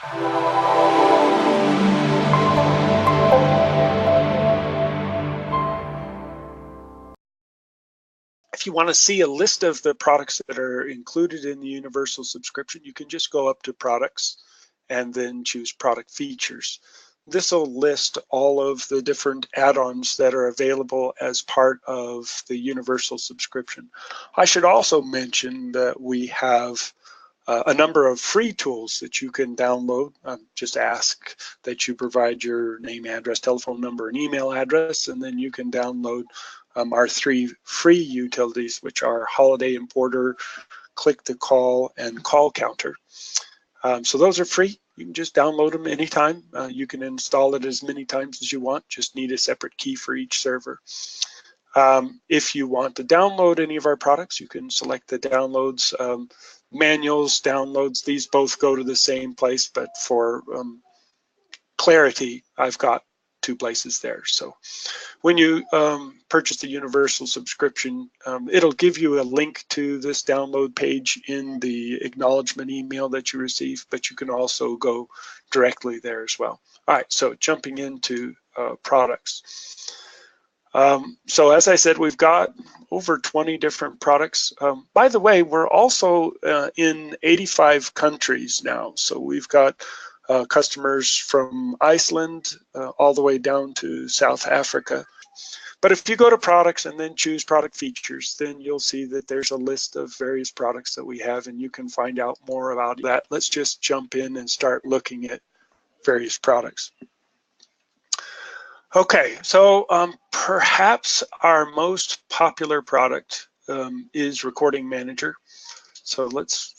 If you want to see a list of the products that are included in the universal subscription, you can just go up to products and then choose product features. This will list all of the different add-ons that are available as part of the universal subscription. I should also mention that we have a number of free tools that you can download. Just ask that you provide your name, address, telephone number, and email address, and then you can download our 3 free utilities, which are Holiday Importer, Click to Call, and Call Counter. So those are free. You can just download them anytime. You can install it as many times as you want. Just need a separate key for each server. If you want to download any of our products, you can select the downloads. Manuals, downloads, these both go to the same place, but for clarity, I've got 2 places there. So when you purchase the universal subscription, it'll give you a link to this download page in the acknowledgement email that you receive, but you can also go directly there as well. All right, so jumping into products. So as I said, we've got over 20 different products. By the way, we're also in 85 countries now. So we've got customers from Iceland all the way down to South Africa. But if you go to products and then choose product features, then you'll see that there's a list of various products that we have, and you can find out more about that. Let's just jump in and start looking at various products. Okay, so perhaps our most popular product is Recording Manager. So let's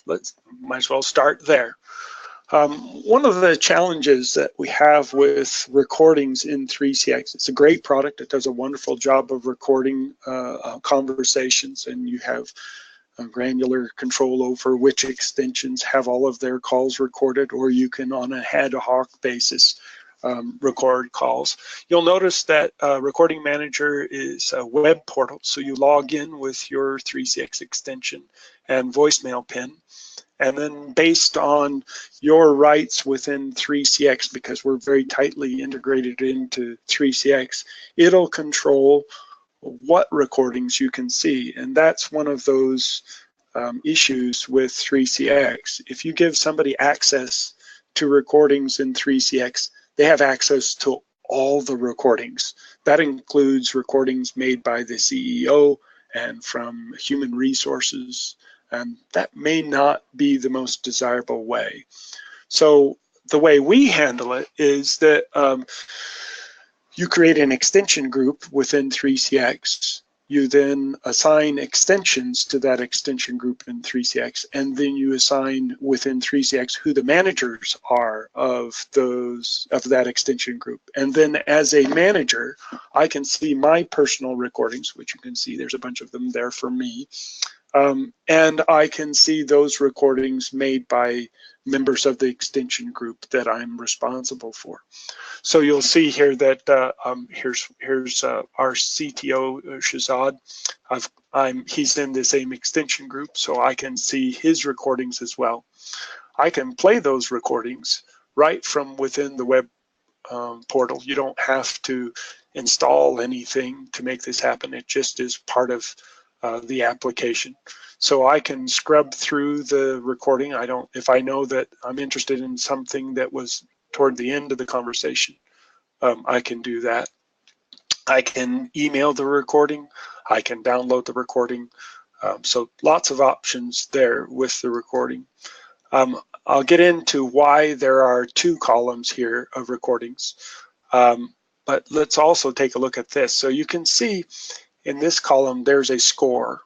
might as well start there. One of the challenges that we have with recordings in 3CX, it's a great product. It does a wonderful job of recording conversations, and you have granular control over which extensions have all of their calls recorded, or you can, on a ad hoc basis, record calls. You'll notice that Recording Manager is a web portal, so you log in with your 3CX extension and voicemail pin, and then based on your rights within 3CX, because we're very tightly integrated into 3CX, it'll control what recordings you can see, and that's one of those issues with 3CX. If you give somebody access to recordings in 3CX, they have access to all the recordings. That includes recordings made by the CEO and from human resources, and that may not be the most desirable way. So the way we handle it is that you create an extension group within 3CX. You then assign extensions to that extension group in 3CX, and then you assign within 3CX who the managers are of that extension group. And then as a manager, I can see my personal recordings, which you can see there's a bunch of them there for me. And I can see those recordings made by members of the extension group that I'm responsible for. So you'll see here that here's our CTO Shazad. He's in the same extension group, so I can see his recordings as well. I can play those recordings right from within the web portal. You don't have to install anything to make this happen. It just is part of the application. So I can scrub through the recording. If I know that I'm interested in something that was toward the end of the conversation, I can do that. I can email the recording. I can download the recording. So lots of options there with the recording. I'll get into why there are 2 columns here of recordings. But let's also take a look at this. So you can see in this column, there's a score.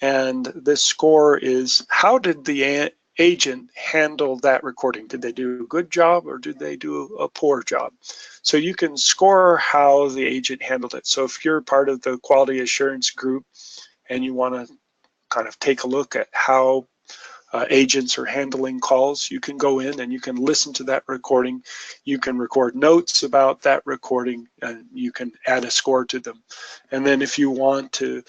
And this score is, how did the agent handle that recording? Did they do a good job or did they do a poor job? So you can score how the agent handled it. So if you're part of the quality assurance group and you want to kind of take a look at how agents are handling calls, you can go in and you can listen to that recording. You can record notes about that recording and you can add a score to them. And then if you want to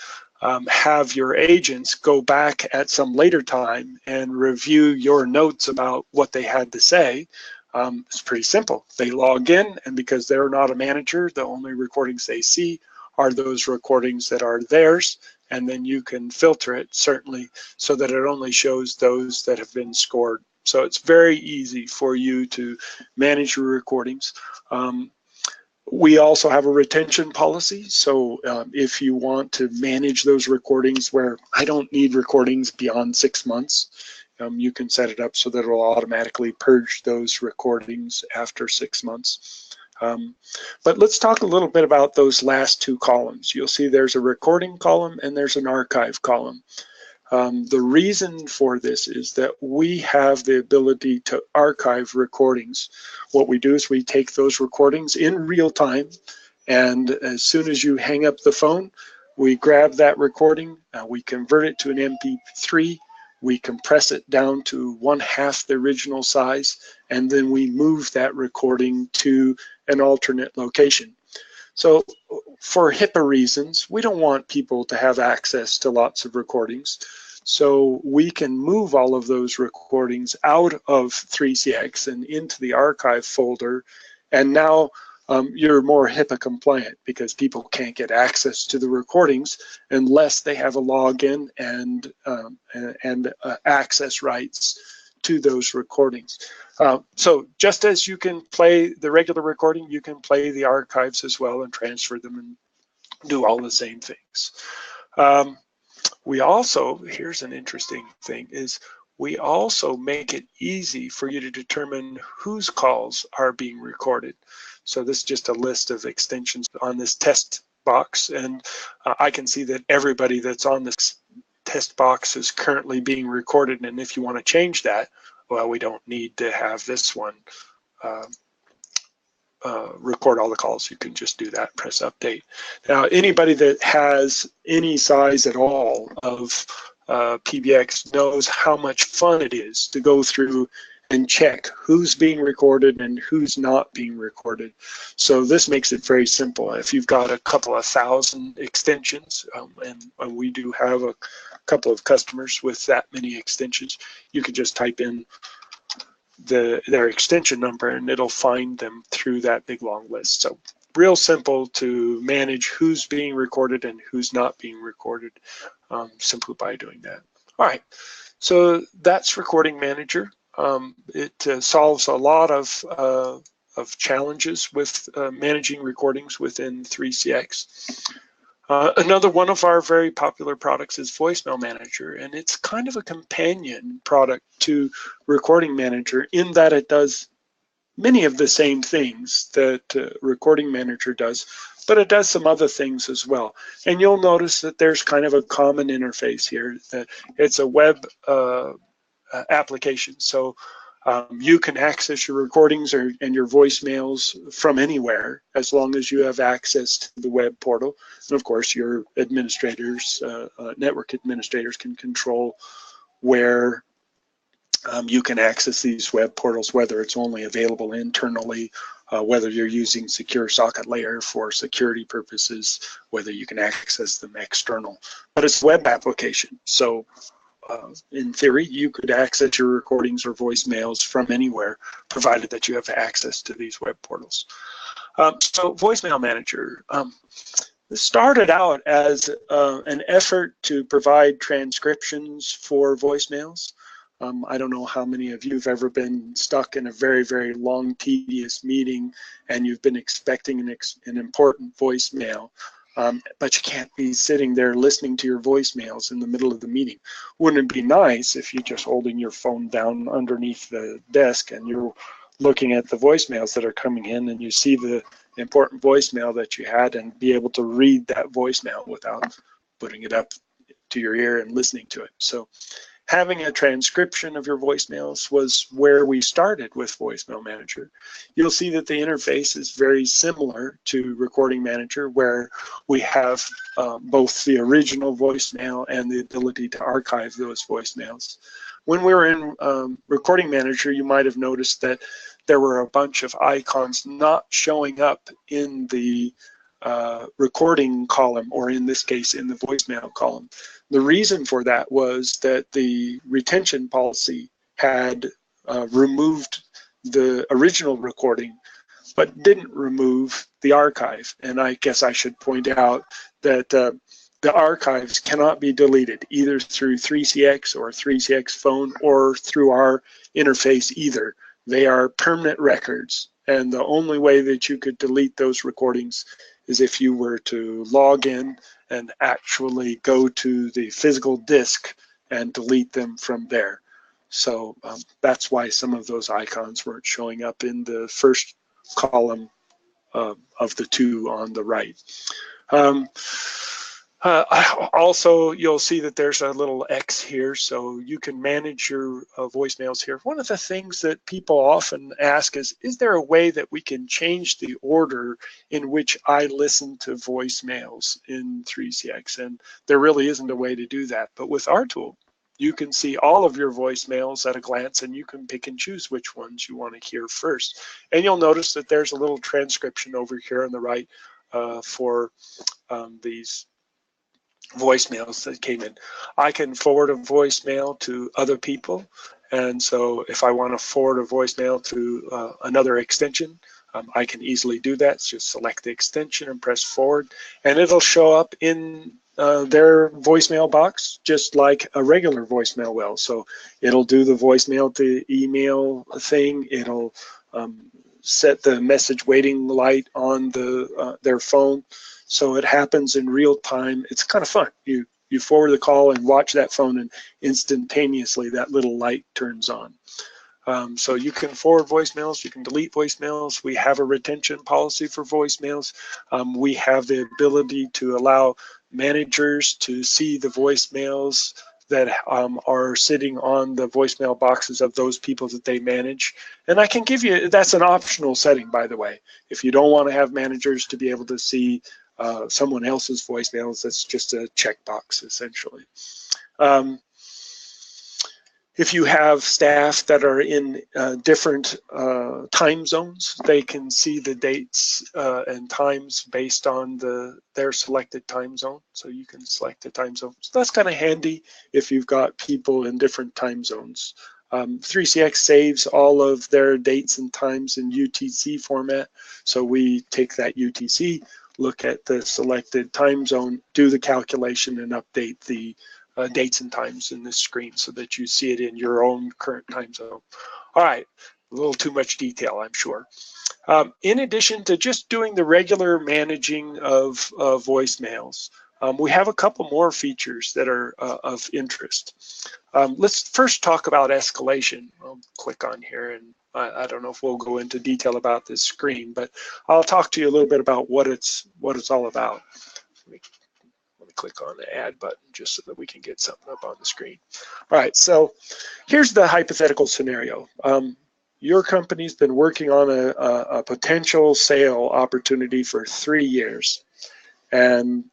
have your agents go back at some later time and review your notes about what they had to say, It's pretty simple. They log in, and because they're not a manager, the only recordings they see are those recordings that are theirs, and then you can filter it certainly so that it only shows those that have been scored. So it's very easy for you to manage your recordings. We also have a retention policy, so if you want to manage those recordings where I don't need recordings beyond 6 months, you can set it up so that it will automatically purge those recordings after 6 months. But let's talk a little bit about those last two columns. You'll see there's a recording column and there's an archive column. The reason for this is that we have the ability to archive recordings. What we do is we take those recordings in real time, and as soon as you hang up the phone, we grab that recording, we convert it to an MP3, we compress it down to 1/2 the original size, and then we move that recording to an alternate location. So for HIPAA reasons, we don't want people to have access to lots of recordings. So we can move all of those recordings out of 3CX and into the archive folder. And now you're more HIPAA compliant because people can't get access to the recordings unless they have a login and access rights to those recordings. So just as you can play the regular recording, you can play the archives as well and transfer them and do all the same things. We also, here's an interesting thing, is we also make it easy for you to determine whose calls are being recorded. So this is just a list of extensions on this test box, and I can see that everybody that's on this test box is currently being recorded, and if you want to change that, well, we don't need to have this one record all the calls. You can just do that, press update. Now, anybody that has any size at all of PBX knows how much fun it is to go through and check who's being recorded and who's not being recorded. So this makes it very simple. If you've got a couple of thousand extensions, and we do have a couple of customers with that many extensions, you can just type in their extension number and it'll find them through that big long list. So real simple to manage who's being recorded and who's not being recorded simply by doing that. All right, so that's Recording Manager. It solves a lot of challenges with managing recordings within 3CX. Another one of our very popular products is Voicemail Manager, and it's kind of a companion product to Recording Manager in that it does many of the same things that Recording Manager does, but it does some other things as well. And you'll notice that there's kind of a common interface here. It's a web application, so you can access your recordings and your voicemails from anywhere as long as you have access to the web portal. And of course, your administrators, network administrators, can control where you can access these web portals, whether it's only available internally, whether you're using secure socket layer for security purposes, whether you can access them external. But it's a web application, so in theory, you could access your recordings or voicemails from anywhere, provided that you have access to these web portals. So Voicemail Manager, this started out as an effort to provide transcriptions for voicemails. I don't know how many of you have ever been stuck in a very, very long, tedious meeting and you've been expecting an important voicemail. But you can't be sitting there listening to your voicemails in the middle of the meeting. Wouldn't it be nice if you're just holding your phone down underneath the desk and you're looking at the voicemails that are coming in and you see the important voicemail that you had and be able to read that voicemail without putting it up to your ear and listening to it. So having a transcription of your voicemails was where we started with Voicemail Manager. You'll see that the interface is very similar to Recording Manager, where we have both the original voicemail and the ability to archive those voicemails. When we were in Recording Manager, you might have noticed that there were a bunch of icons not showing up in the recording column, or in this case, in the voicemail column. The reason for that was that the retention policy had removed the original recording, but didn't remove the archive. And I guess I should point out that the archives cannot be deleted either through 3CX or 3CX phone or through our interface either. They are permanent records, and the only way that you could delete those recordings is if you were to log in and actually go to the physical disk and delete them from there. So that's why some of those icons weren't showing up in the first column of the two on the right. Also, you'll see that there's a little X here, so you can manage your voicemails here. One of the things that people often ask is there a way that we can change the order in which I listen to voicemails in 3CX? And there really isn't a way to do that. But with our tool, you can see all of your voicemails at a glance, and you can pick and choose which ones you want to hear first. And you'll notice that there's a little transcription over here on the right for these voicemails that came in. I can forward a voicemail to other people, and so if I want to forward a voicemail to another extension, I can easily do that. So just select the extension and press forward, and it'll show up in their voicemail box just like a regular voicemail will. So it'll do the voicemail to email thing. It'll set the message waiting light on their phone. So it happens in real time. It's kind of fun. You forward the call and watch that phone, and instantaneously that little light turns on. So you can forward voicemails, you can delete voicemails. We have a retention policy for voicemails. We have the ability to allow managers to see the voicemails that are sitting on the voicemail boxes of those people that they manage. And I can give you, that's an optional setting, by the way. If you don't want to have managers to be able to see someone else's voicemails, that's just a checkbox, essentially. If you have staff that are in different time zones, they can see the dates and times based on their selected time zone. So you can select the time zone. So that's kind of handy if you've got people in different time zones. 3CX saves all of their dates and times in UTC format. So we take that UTC, look at the selected time zone, do the calculation, and update the dates and times in this screen so that you see it in your own current time zone. All right, a little too much detail, I'm sure. In addition to just doing the regular managing of voicemails, we have a couple more features that are of interest. Let's first talk about escalation. I'll click on here, and I don't know if we'll go into detail about this screen, but I'll talk to you a little bit about what it's all about. Let me click on the add button just so that we can get something up on the screen. All right, so here's the hypothetical scenario. Your company's been working on a potential sale opportunity for 3 years, and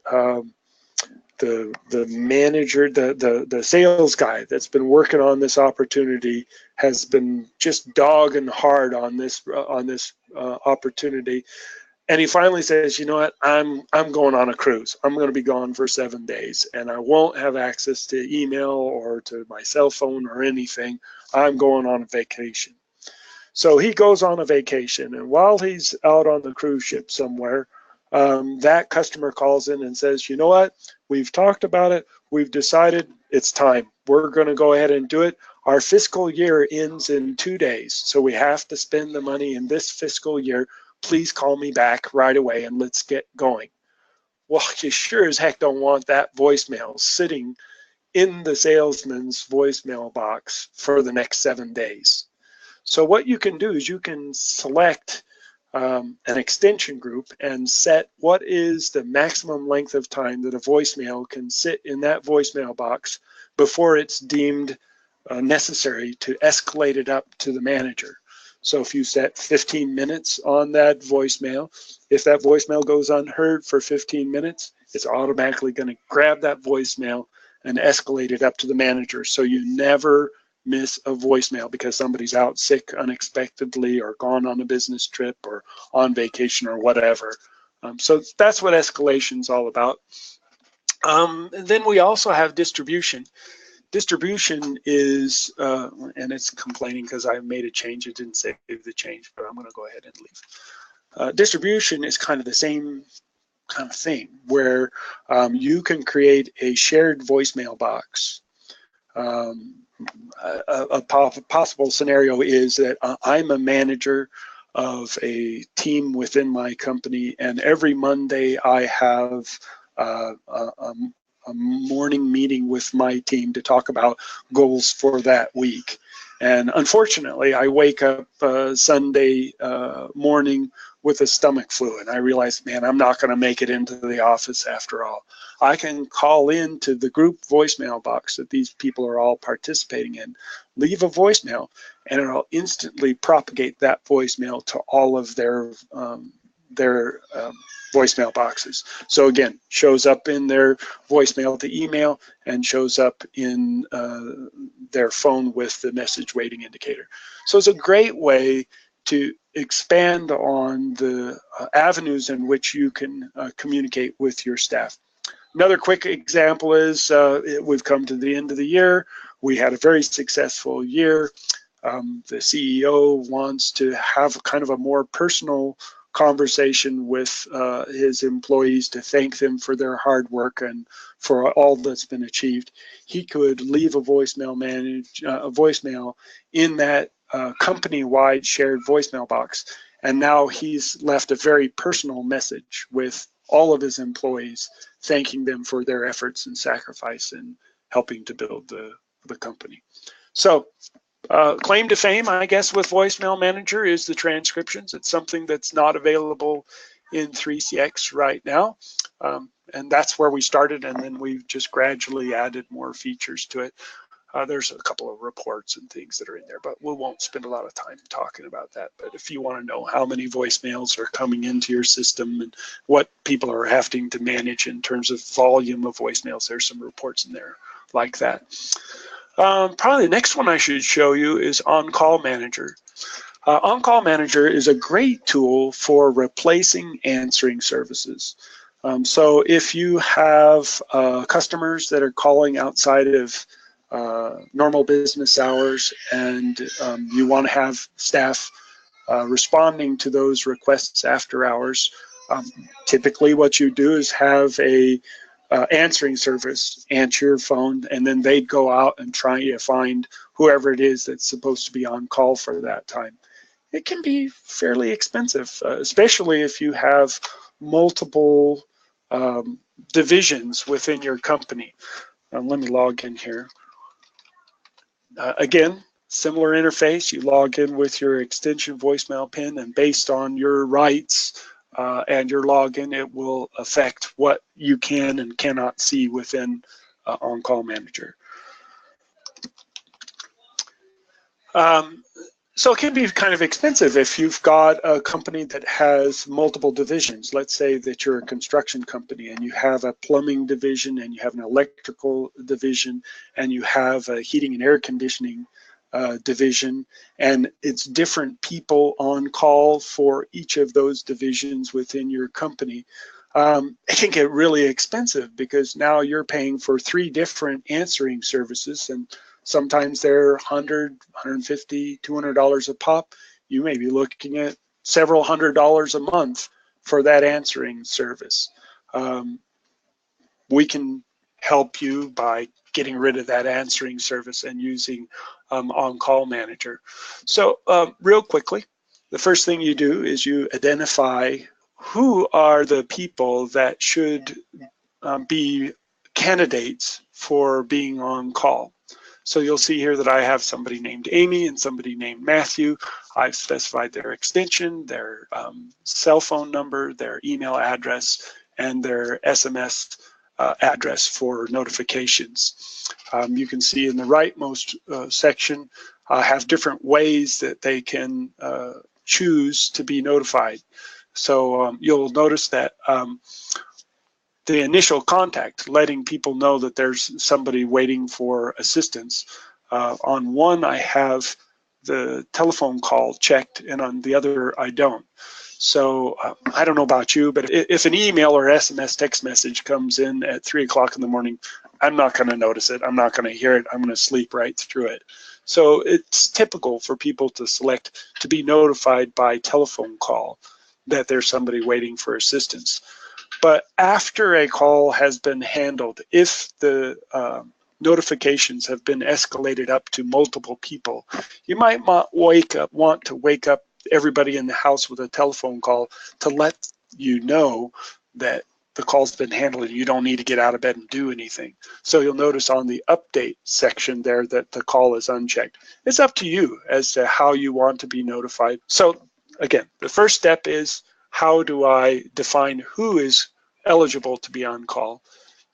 the manager, the sales guy that's been working on this opportunity has been just dogging hard on this opportunity. And he finally says, you know what, I'm going on a cruise. I'm going to be gone for 7 days, and I won't have access to email or to my cell phone or anything. I'm going on a vacation. So he goes on a vacation, and while he's out on the cruise ship somewhere, that customer calls in and says, you know what, we've talked about it. We've decided it's time. We're going to go ahead and do it. Our fiscal year ends in 2 days, so we have to spend the money in this fiscal year. Please call me back right away and let's get going. Well, you sure as heck don't want that voicemail sitting in the salesman's voicemail box for the next 7 days. So what you can do is you can select an extension group and set what is the maximum length of time that a voicemail can sit in that voicemail box before it's deemed necessary to escalate it up to the manager. So if you set 15 minutes on that voicemail, if that voicemail goes unheard for 15 minutes, it's automatically going to grab that voicemail and escalate it up to the manager. So you never miss a voicemail because somebody's out sick unexpectedly or gone on a business trip or on vacation or whatever. So that's what escalation's all about. And then we also have distribution. Distribution is, and it's complaining because I made a change. It didn't save the change, but I'm going to go ahead and leave. Distribution is kind of the same kind of thing, where you can create a shared voicemail box. A possible scenario is that I'm a manager of a team within my company, and every Monday I have a morning meeting with my team to talk about goals for that week. And unfortunately, I wake up Sunday morning with a stomach flu, and I realize, man, I'm not going to make it into the office after all. I can call into the group voicemail box that these people are all participating in, leave a voicemail, and it'll instantly propagate that voicemail to all of their voicemail boxes. So again, shows up in their voicemail to email and shows up in their phone with the message waiting indicator. So it's a great way to expand on the avenues in which you can communicate with your staff. Another quick example is we've come to the end of the year. We had a very successful year. The CEO wants to have kind of a more personal conversation with his employees to thank them for their hard work and for all that's been achieved. He could leave a voicemail in that company-wide shared voicemail box, and now he's left a very personal message with all of his employees, thanking them for their efforts and sacrifice in helping to build the company. So claim to fame, I guess, with Voicemail Manager is the transcriptions. It's something that's not available in 3CX right now. And that's where we started, and then we've just gradually added more features to it. There's a couple of reports and things that are in there, but we won't spend a lot of time talking about that. But if you want to know how many voicemails are coming into your system and what people are having to manage in terms of volume of voicemails, there's some reports in there like that. Probably the next one I should show you is On-Call Manager. On-Call Manager is a great tool for replacing answering services. So if you have customers that are calling outside of normal business hours, and you want to have staff responding to those requests after hours, typically what you do is have a answering service answer your phone, and then they'd go out and try to find whoever it is that's supposed to be on call for that time. It can be fairly expensive, especially if you have multiple divisions within your company. Let me log in here. Again, similar interface. You log in with your extension voicemail pin, and based on your rights and your login, it will affect what you can and cannot see within On-Call Manager. So it can be kind of expensive if you've got a company that has multiple divisions. Let's say that you're a construction company and you have a plumbing division and you have an electrical division and you have a heating and air conditioning division, and it's different people on call for each of those divisions within your company. It can get really expensive because now you're paying for 3 different answering services, and sometimes they're $100, $150, $200 a pop. You may be looking at several $100s a month for that answering service. We can help you by getting rid of that answering service and using On-Call Manager. So real quickly, the first thing you do is you identify who are the people that should be candidates for being on call. So you'll see here that I have somebody named Amy and somebody named Matthew. I've specified their extension, their cell phone number, their email address, and their SMS address for notifications. You can see in the rightmost section, have different ways that they can choose to be notified. So you'll notice that the initial contact, letting people know that there's somebody waiting for assistance. On one, I have the telephone call checked, and on the other, I don't. So I don't know about you, but if an email or SMS text message comes in at 3 o'clock in the morning, I'm not going to notice it. I'm not going to hear it. I'm going to sleep right through it. So it's typical for people to select to be notified by telephone call that there's somebody waiting for assistance. But after a call has been handled, if the notifications have been escalated up to multiple people, you might want to wake up everybody in the house with a telephone call to let you know that the call's been handled and you don't need to get out of bed and do anything. So you'll notice on the update section there that the call is unchecked. It's up to you as to how you want to be notified. So again, the first step is, how do I define who is eligible to be on call?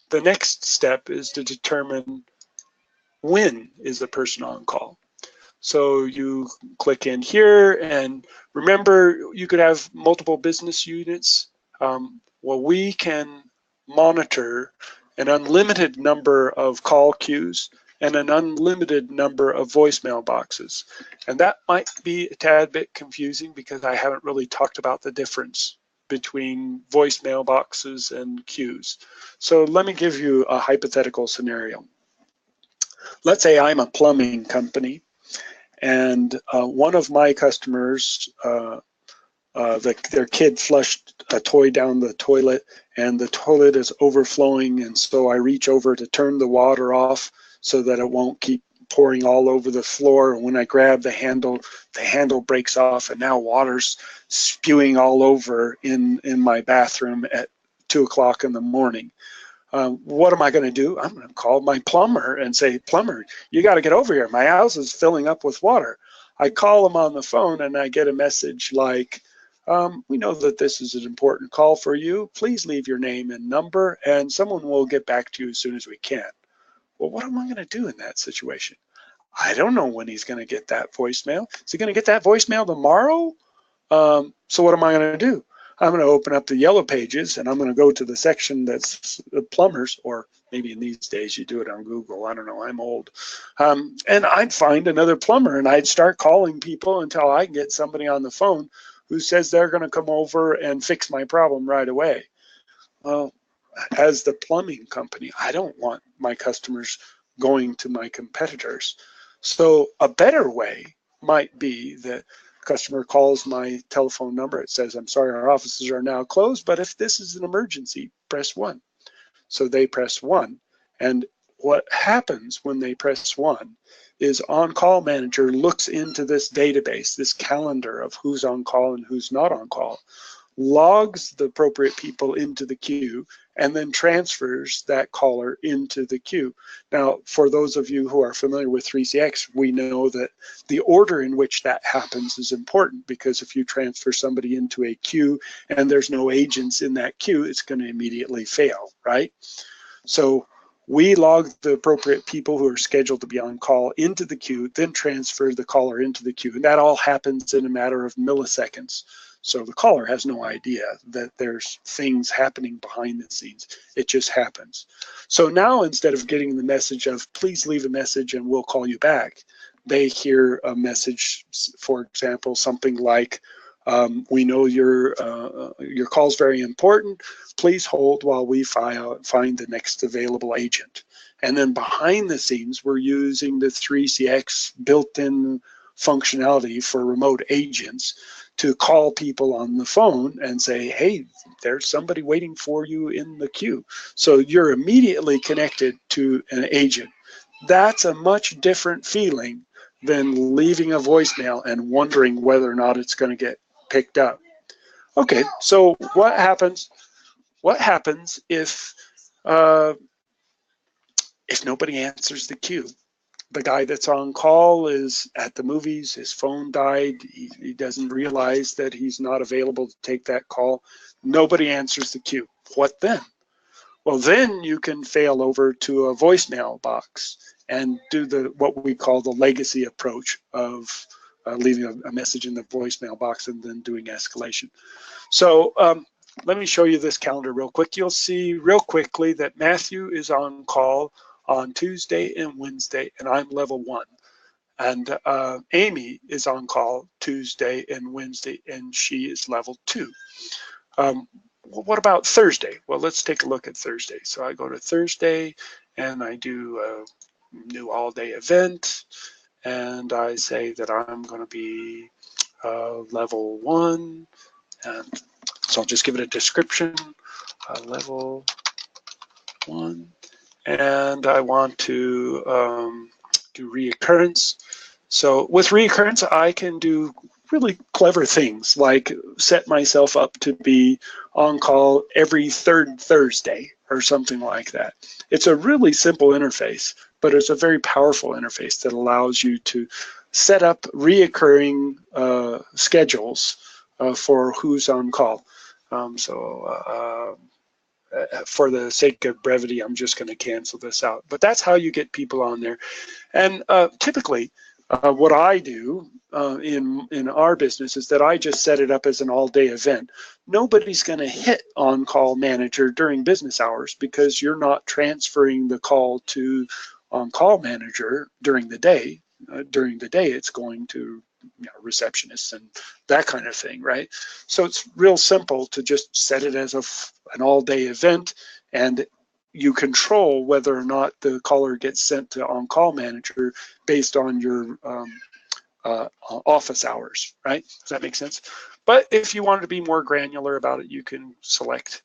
The next step is to determine when is the person on call. So you click in here, and remember, you could have multiple business units. Well, we can monitor an unlimited number of call queues and an unlimited number of voicemail boxes. And that might be a tad bit confusing because I haven't really talked about the difference between voicemail boxes and queues. So let me give you a hypothetical scenario. Let's say I'm a plumbing company, and one of my customers, their kid flushed a toy down the toilet, and the toilet is overflowing, and so I reach over to turn the water off so that it won't keep pouring all over the floor. And when I grab the handle breaks off, and now water's spewing all over in my bathroom at 2 o'clock in the morning. What am I going to do? I'm going to call my plumber and say, plumber, you got to get over here. My house is filling up with water. I call him on the phone and I get a message like, we know that this is an important call for you. Please leave your name and number and someone will get back to you as soon as we can. Well, what am I going to do in that situation? I don't know when he's going to get that voicemail. Is he going to get that voicemail tomorrow? So what am I going to do? I'm going to open up the yellow pages and I'm going to go to the section that's plumbers, or maybe in these days you do it on Google. I don't know, I'm old. And I'd find another plumber and I'd start calling people until I get somebody on the phone who says they're going to come over and fix my problem right away. Well, as the plumbing company, I don't want my customers going to my competitors. So a better way might be that customer calls my telephone number. It says, I'm sorry, our offices are now closed, but if this is an emergency, press 1. So they press 1. And what happens when they press 1 is On-Call Manager looks into this database, this calendar of who's on call and who's not on call, logs the appropriate people into the queue, and then transfers that caller into the queue. Now, for those of you who are familiar with 3CX, we know that the order in which that happens is important, because if you transfer somebody into a queue and there's no agents in that queue, it's going to immediately fail, right? So we log the appropriate people who are scheduled to be on call into the queue, then transfer the caller into the queue. And that all happens in a matter of milliseconds. So the caller has no idea that there's things happening behind the scenes. It just happens. So now, instead of getting the message of, please leave a message and we'll call you back, they hear a message, for example, something like, we know your call is very important. Please hold while we find the next available agent. And then behind the scenes, we're using the 3CX built-in functionality for remote agents to call people on the phone and say, hey, there's somebody waiting for you in the queue. So you're immediately connected to an agent. That's a much different feeling than leaving a voicemail and wondering whether or not it's going to get picked up. Okay, so what happens if nobody answers the queue? The guy that's on call is at the movies, his phone died, he doesn't realize that he's not available to take that call. Nobody answers the queue. What then? Well, then you can fail over to a voicemail box and do what we call the legacy approach of leaving a message in the voicemail box and then doing escalation. So let me show you this calendar real quick. You'll see real quickly that Matthew is on call on Tuesday and Wednesday, and I'm level 1. And Amy is on call Tuesday and Wednesday, and she is level 2. What about Thursday? Well, let's take a look at Thursday. So I go to Thursday and I do a new all-day event, and I say that I'm going to be level 1, and so I'll just give it a description, level 1, and I want to do reoccurrence. So with reoccurrence, I can do really clever things like set myself up to be on call every 3rd Thursday or something like that. It's a really simple interface, but it's a very powerful interface that allows you to set up reoccurring schedules for who's on call. For the sake of brevity, I'm just going to cancel this out. But that's how you get people on there. And typically, what I do in our business is that I just set it up as an all-day event. Nobody's going to hit on-call manager during business hours because you're not transferring the call to on-call manager during the day. During the day, it's going to receptionists and that kind of thing, right? So it's real simple to just set it as an all-day event, and you control whether or not the caller gets sent to on-call manager based on your office hours, right? Does that make sense? But if you wanted to be more granular about it, you can select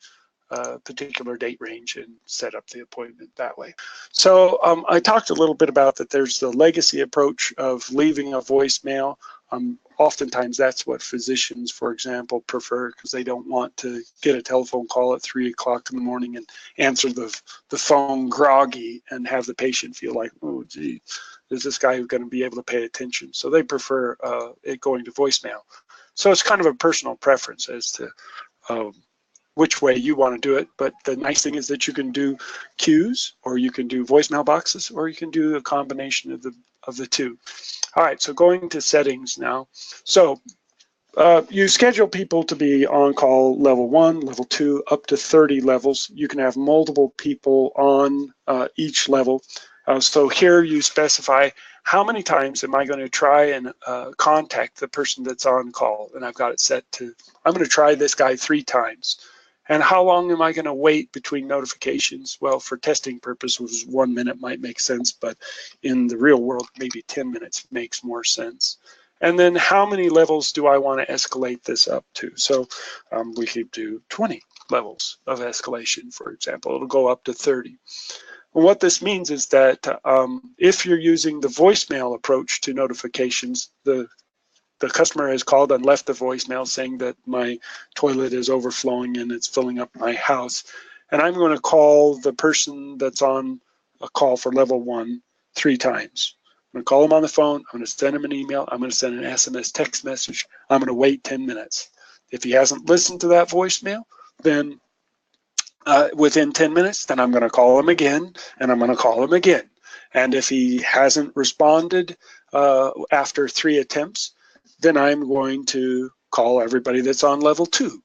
a particular date range and set up the appointment that way. So I talked a little bit about that there's the legacy approach of leaving a voicemail. Oftentimes that's what physicians, for example, prefer because they don't want to get a telephone call at 3 o'clock in the morning and answer the phone groggy and have the patient feel like, oh, gee, is this guy going to be able to pay attention? So they prefer it going to voicemail. So it's kind of a personal preference as to which way you want to do it. But the nice thing is that you can do queues, or you can do voicemail boxes, or you can do a combination of the two. All right, so going to settings now. So you schedule people to be on call level 1, level 2, up to 30 levels. You can have multiple people on each level. So here you specify how many times am I going to try and contact the person that's on call, and I've got it set to, I'm going to try this guy 3 times. And how long am I going to wait between notifications? Well, for testing purposes, 1 minute might make sense, but in the real world, maybe 10 minutes makes more sense. And then how many levels do I want to escalate this up to? So we could do 20 levels of escalation, for example. It'll go up to 30. And what this means is that if you're using the voicemail approach to notifications, the customer has called and left the voicemail saying that my toilet is overflowing and it's filling up my house. And I'm going to call the person that's on a call for level 1 3 times. I'm going to call them on the phone. I'm going to send them an email. I'm going to send an SMS text message. I'm going to wait 10 minutes. If he hasn't listened to that voicemail, then within 10 minutes, then I'm going to call him again, and I'm going to call him again. And if he hasn't responded after 3 attempts, then I'm going to call everybody that's on level 2.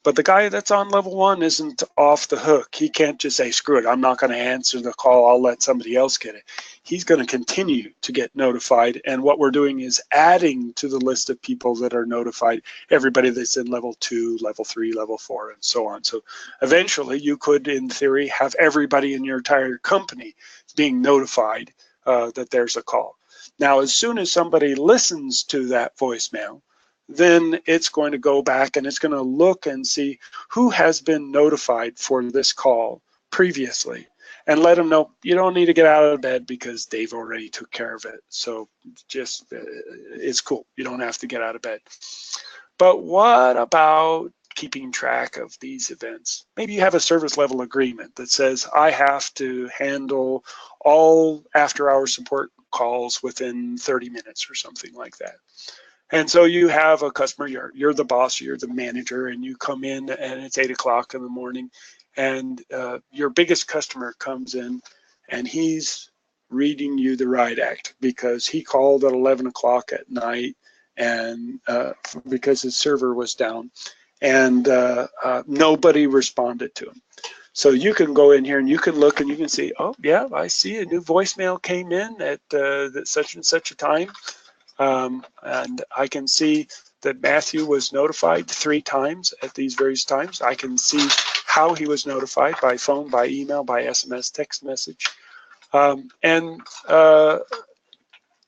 But the guy that's on level 1 isn't off the hook. He can't just say, screw it, I'm not going to answer the call, I'll let somebody else get it. He's going to continue to get notified, and what we're doing is adding to the list of people that are notified, everybody that's in level 2, level 3, level 4, and so on. So eventually you could, in theory, have everybody in your entire company being notified that there's a call. Now, as soon as somebody listens to that voicemail, then it's going to go back and it's going to look and see who has been notified for this call previously, and let them know you don't need to get out of bed because Dave already took care of it. So just, it's cool. You don't have to get out of bed. But what about keeping track of these events? Maybe you have a service level agreement that says I have to handle all after-hour support calls within 30 minutes or something like that. And so you have a customer, you're the boss, you're the manager, and you come in and it's 8 o'clock in the morning, and your biggest customer comes in and he's reading you the riot act because he called at 11 o'clock at night and because his server was down, and nobody responded to him. So you can go in here and you can look and you can see, oh yeah, I see a new voicemail came in at such and such a time. And I can see that Matthew was notified 3 times at these various times. I can see how he was notified, by phone, by email, by SMS, text message.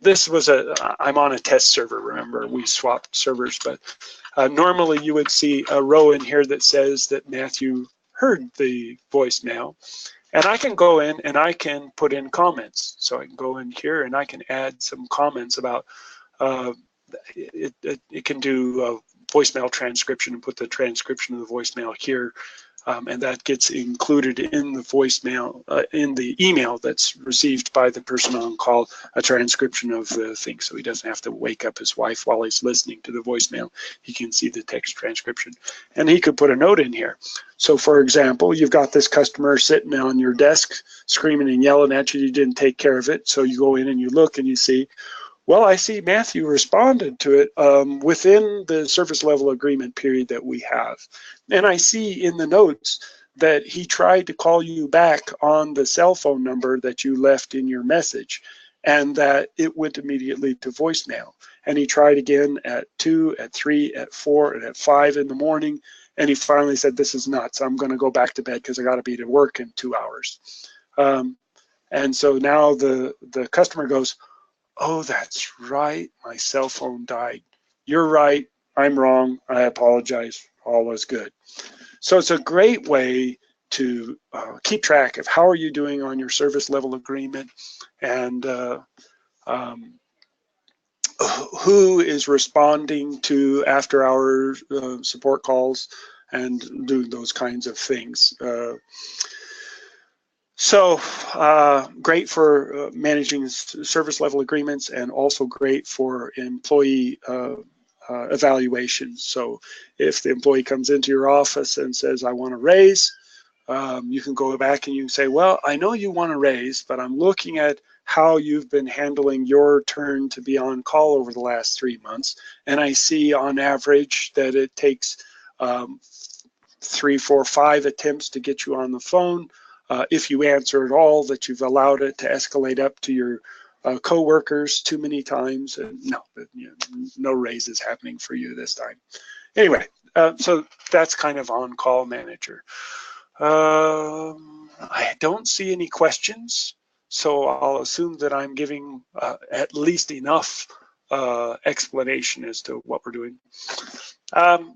This was I'm on a test server, remember, we swapped servers, but normally you would see a row in here that says that Matthew heard the voicemail. And I can go in and I can put in comments. So I can go in here and I can add some comments about, it can do voicemail transcription and put the transcription of the voicemail here. And that gets included in the voicemail, in the email that's received by the person on call, a transcription of the thing. So he doesn't have to wake up his wife while he's listening to the voicemail. He can see the text transcription. And he could put a note in here. So for example, you've got this customer sitting on your desk screaming and yelling at you, you didn't take care of it. So you go in and you look and you see, well, I see Matthew responded to it within the service level agreement period that we have. And I see in the notes that he tried to call you back on the cell phone number that you left in your message, and that it went immediately to voicemail. And he tried again at 2, at 3, at 4, and at 5 in the morning. And he finally said, this is nuts. I'm going to go back to bed because I got to be to work in 2 hours. And so now the customer goes, oh, that's right, my cell phone died. You're right, I'm wrong, I apologize, all is good. So it's a great way to keep track of how are you doing on your service level agreement, and who is responding to after hours support calls and doing those kinds of things. So great for managing service level agreements, and also great for employee evaluations. So if the employee comes into your office and says, I want a raise, you can go back and you can say, well, I know you want a raise, but I'm looking at how you've been handling your turn to be on call over the last 3 months. And I see on average that it takes 3, 4, 5 attempts to get you on the phone. If you answer at all, that you've allowed it to escalate up to your co-workers too many times, and no raise is happening for you this time. Anyway, so that's kind of on-call manager. I don't see any questions, so I'll assume that I'm giving at least enough explanation as to what we're doing.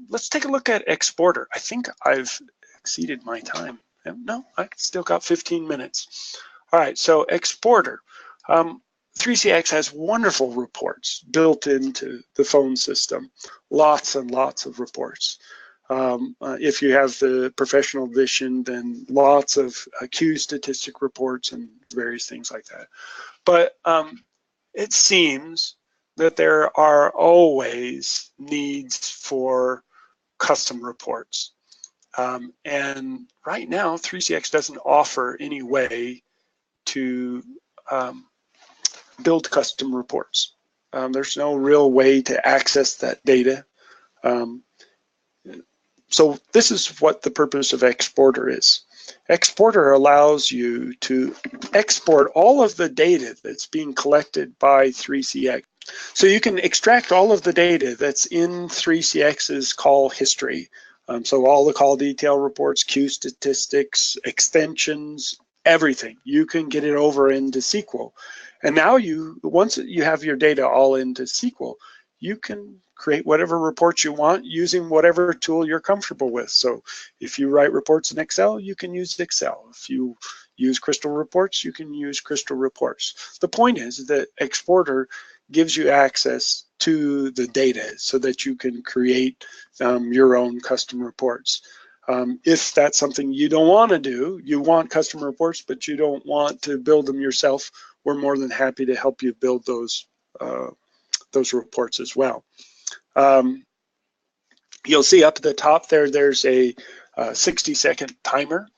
Let's take a look at Exporter. I think I've exceeded my time. No, I still got 15 minutes. All right, so Exporter. 3CX has wonderful reports built into the phone system, lots and lots of reports. If you have the professional edition, then lots of queue statistic reports and various things like that. But it seems that there are always needs for custom reports. And right now, 3CX doesn't offer any way to build custom reports. There's no real way to access that data. So this is what the purpose of Exporter is. Exporter allows you to export all of the data that's being collected by 3CX. So you can extract all of the data that's in 3CX's call history. So all the call detail reports, queue statistics, extensions, everything. You can get it over into SQL. And now once you have your data all into SQL, you can create whatever reports you want using whatever tool you're comfortable with. So if you write reports in Excel, you can use Excel. If you use Crystal Reports, you can use Crystal Reports. The point is that Exporter gives you access to the data so that you can create your own custom reports. If that's something you don't want to do, you want custom reports, but you don't want to build them yourself, we're more than happy to help you build those reports as well. You'll see up at the top there's a 60-second timer.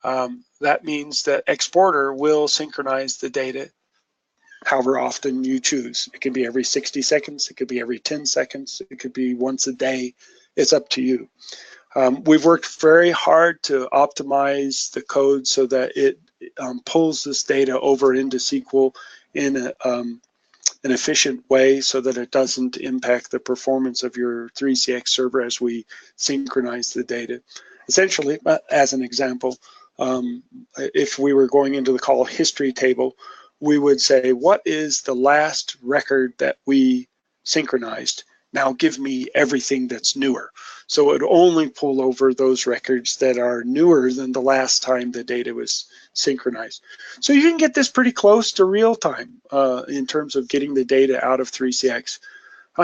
That means that Exporter will synchronize the data however often you choose. It could be every 60 seconds, it could be every 10 seconds, it could be once a day. It's up to you. We've worked very hard to optimize the code so that it pulls this data over into SQL in an efficient way so that it doesn't impact the performance of your 3CX server as we synchronize the data. Essentially, as an example, if we were going into the call history table, we would say, what is the last record that we synchronized? Now give me everything that's newer. So it would only pull over those records that are newer than the last time the data was synchronized. So you can get this pretty close to real time in terms of getting the data out of 3CX.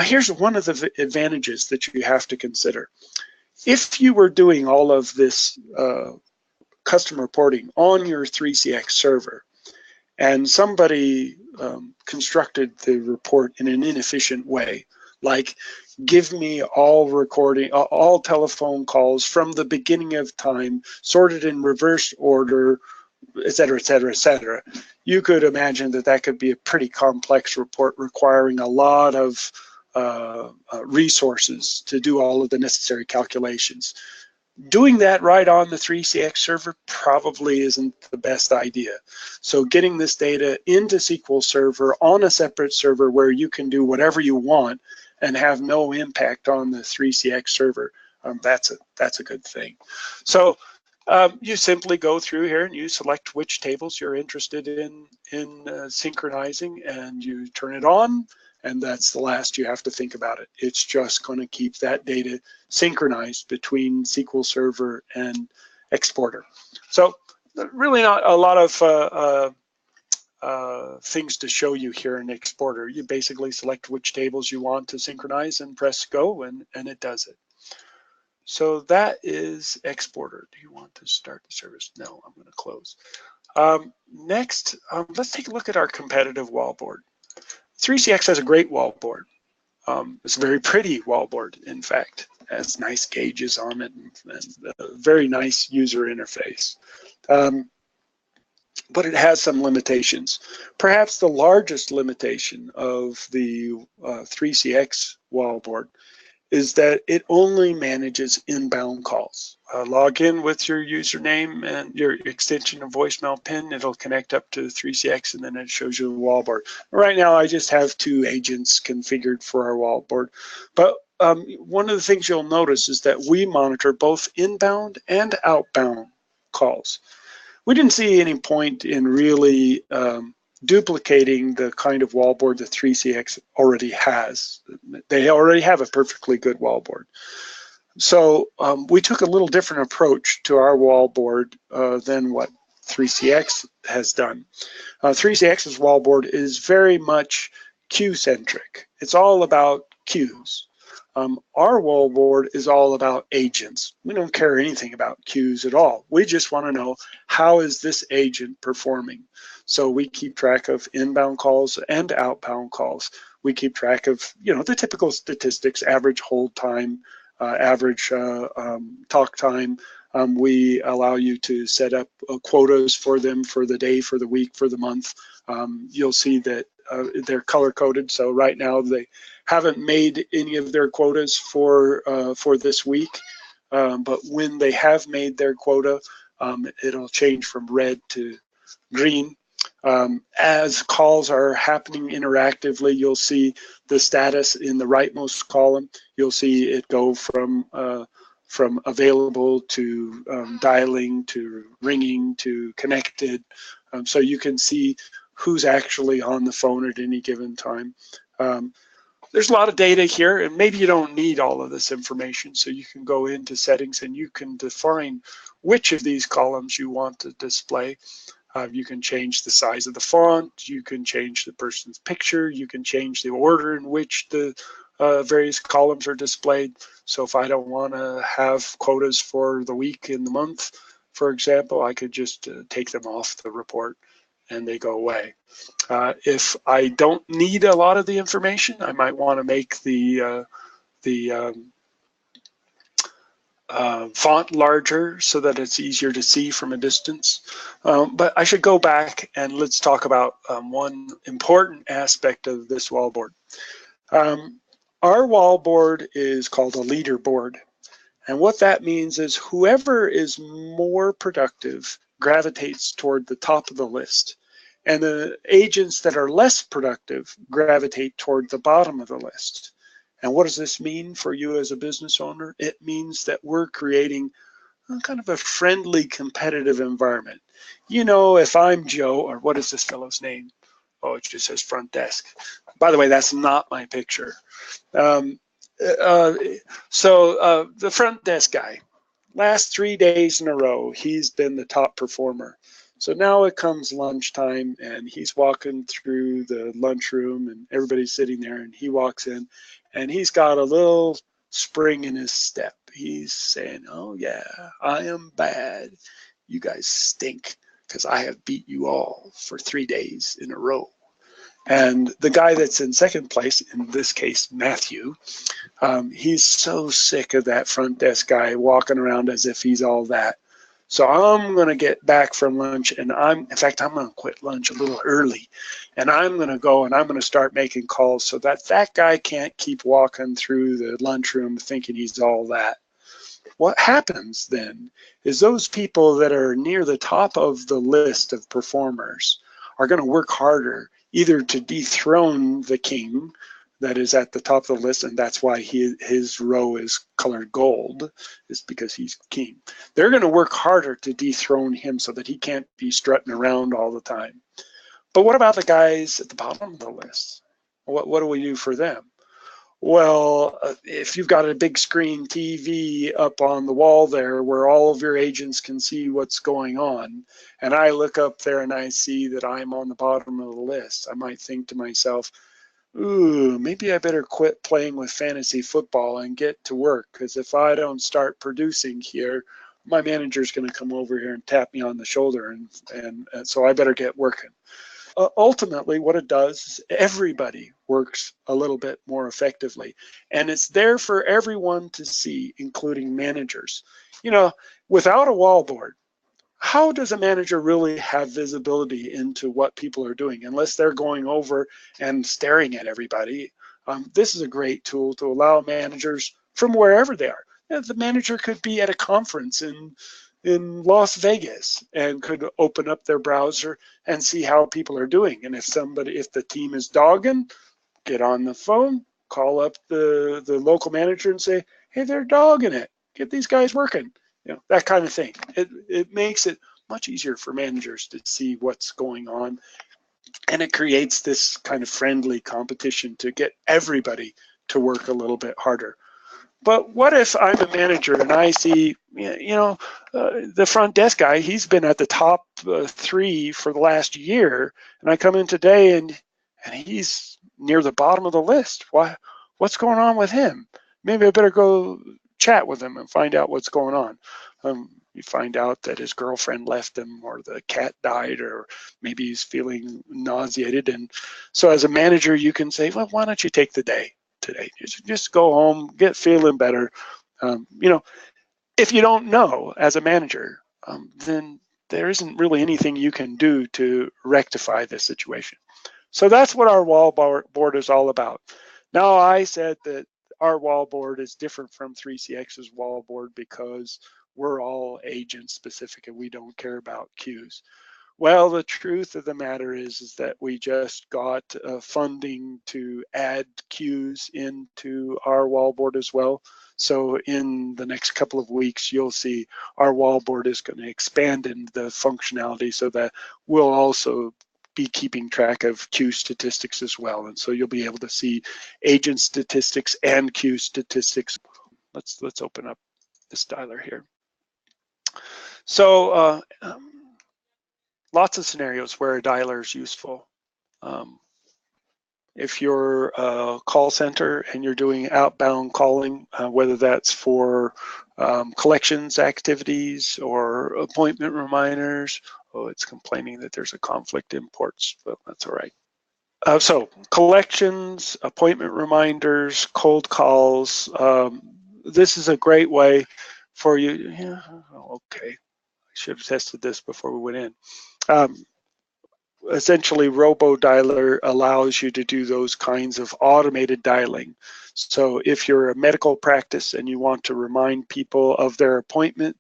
Here's one of the advantages that you have to consider. If you were doing all of this custom reporting on your 3CX server, and somebody constructed the report in an inefficient way, like give me all telephone calls from the beginning of time, sorted in reverse order, et cetera, et cetera, et cetera. You could imagine that that could be a pretty complex report requiring a lot of resources to do all of the necessary calculations. Doing that right on the 3CX server probably isn't the best idea. So getting this data into SQL Server on a separate server where you can do whatever you want and have no impact on the 3CX server, that's a good thing. So you simply go through here and you select which tables you're interested in synchronizing, and you turn it on, and that's the last you have to think about it. It's just going to keep that data synchronized between SQL Server and Exporter. So really not a lot of things to show you here in Exporter. You basically select which tables you want to synchronize and press go, and it does it. So that is Exporter. Do you want to start the service? No, I'm going to close. Next, let's take a look at our competitive wallboard. 3CX has a great wallboard. It's a very pretty wallboard, in fact. It has nice gauges on it and a very nice user interface. But it has some limitations. Perhaps the largest limitation of the 3CX wallboard is that it only manages inbound calls. Log in with your username and your extension of voicemail pin. It'll connect up to 3CX, and then it shows you the wallboard. Right now, I just have 2 agents configured for our wallboard. But one of the things you'll notice is that we monitor both inbound and outbound calls. We didn't see any point in really duplicating the kind of wallboard that 3CX already has. They already have a perfectly good wallboard. So we took a little different approach to our wallboard than what 3CX has done. 3CX's wallboard is very much queue-centric. It's all about queues. Our wallboard is all about agents. We don't care anything about queues at all. We just want to know, how is this agent performing? So we keep track of inbound calls and outbound calls. We keep track of, the typical statistics: average hold time, average talk time. We allow you to set up quotas for them for the day, for the week, for the month. You'll see that they're color coded. So right now they haven't made any of their quotas for this week, but when they have made their quota, it'll change from red to green. As calls are happening interactively, you'll see the status in the rightmost column. You'll see it go from available to dialing to ringing to connected, so you can see who's actually on the phone at any given time. There's a lot of data here, and maybe you don't need all of this information, so you can go into settings and you can define which of these columns you want to display. You can change the size of the font, you can change the person's picture, you can change the order in which the various columns are displayed. So if I don't want to have quotas for the week and the month, for example, I could just take them off the report and they go away. If I don't need a lot of the information, I might want to make the font larger so that it's easier to see from a distance. But I should go back and let's talk about one important aspect of this wallboard. Our wallboard is called a leaderboard, And what that means is whoever is more productive gravitates toward the top of the list. And the agents that are less productive gravitate toward the bottom of the list. And what does this mean for you as a business owner? It means that we're creating kind of a friendly, competitive environment. You know, if I'm Joe, or what is this fellow's name? Oh, it just says front desk. By the way, that's not my picture. Um, the front desk guy, last 3 days in a row, he's been the top performer. So now it comes lunchtime and he's walking through the lunchroom and everybody's sitting there and he walks in and he's got a little spring in his step. He's saying, oh yeah, I am bad. You guys stink because I have beat you all for 3 days in a row. And the guy that's in second place, in this case, Matthew, he's so sick of that front desk guy walking around as if he's all that. So I'm going to get back from lunch and in fact, I'm going to quit lunch a little early and I'm going to go and I'm going to start making calls so that that guy can't keep walking through the lunchroom thinking he's all that. What happens then is those people that are near the top of the list of performers are going to work harder either to dethrone the king that is at the top of the list, and that's why his row is colored gold, is because he's king. They're going to work harder to dethrone him so that he can't be strutting around all the time. But what about the guys at the bottom of the list? What do we do for them? Well, if you've got a big screen TV up on the wall there where all of your agents can see what's going on, and I look up there and I see that I'm on the bottom of the list, I might think to myself, ooh, maybe I better quit playing with fantasy football and get to work, because if I don't start producing here, my manager's going to come over here and tap me on the shoulder, and so I better get working. Ultimately, what it does is everybody works a little bit more effectively, and it's there for everyone to see, including managers. You know, without a wallboard, how does a manager really have visibility into what people are doing unless they're going over and staring at everybody? This is a great tool to allow managers from wherever they are. The manager could be at a conference in Las Vegas and could open up their browser and see how people are doing. And if the team is dogging, get on the phone, call up the local manager and say, hey, they're dogging it. Get these guys working. You know, that kind of thing. It makes it much easier for managers to see what's going on. And it creates this kind of friendly competition to get everybody to work a little bit harder. But what if I'm a manager and I see, the front desk guy, he's been at the top 3 for the last year, and I come in today and he's near the bottom of the list. What's going on with him? Maybe I better go chat with him and find out what's going on. You find out that his girlfriend left him, or the cat died, or maybe he's feeling nauseated. And so as a manager, you can say, well, why don't you take the day today? Just go home, get feeling better. If you don't know as a manager, then there isn't really anything you can do to rectify this situation. So that's what our wall board is all about. Now, I said that our wall board is different from 3CX's wall board because we're all agent specific and we don't care about queues. Well, the truth of the matter is that we just got funding to add queues into our wallboard as well. So in the next couple of weeks, you'll see our wallboard is going to expand in the functionality so that we'll also be keeping track of queue statistics as well. And so you'll be able to see agent statistics and queue statistics. Let's open up this dialer here. So lots of scenarios where a dialer is useful. If you're a call center and you're doing outbound calling, whether that's for collections activities or appointment reminders, it's complaining that there's a conflict in ports, but that's all right. So collections, appointment reminders, cold calls, this is a great way for you. Yeah, okay, I should have tested this before we went in. Essentially, RoboDialer allows you to do those kinds of automated dialing. So if you're a medical practice and you want to remind people of their appointment,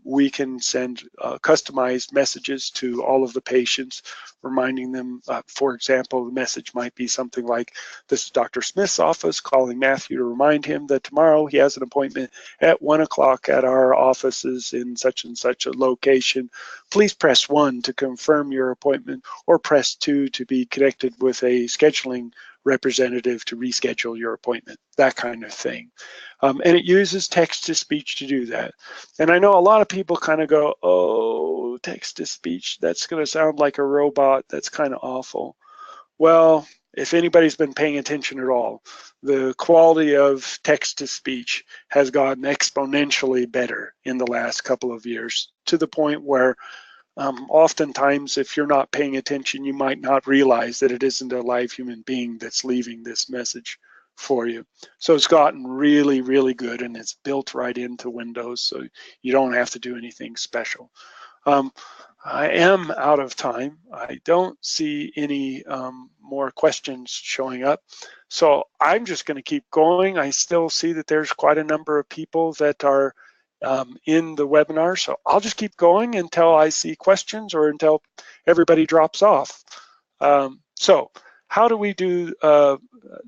we can send customized messages to all of the patients, reminding them, for example, the message might be something like, this is Dr. Smith's office calling Matthew to remind him that tomorrow he has an appointment at 1 o'clock at our offices in such and such a location. Please press 1 to confirm your appointment, or press 2 to be connected with a scheduling representative to reschedule your appointment, that kind of thing. And it uses text-to-speech to do that. And I know a lot of people kind of go, oh, text-to-speech, that's going to sound like a robot, that's kind of awful. Well, if anybody's been paying attention at all, the quality of text-to-speech has gotten exponentially better in the last couple of years, to the point where oftentimes, if you're not paying attention, you might not realize that it isn't a live human being that's leaving this message for you. So it's gotten really, really good, and it's built right into Windows, so you don't have to do anything special. I am out of time. I don't see any more questions showing up. So I'm just going to keep going. I still see that there's quite a number of people that are in the webinar. So I'll just keep going until I see questions or until everybody drops off. So how do we do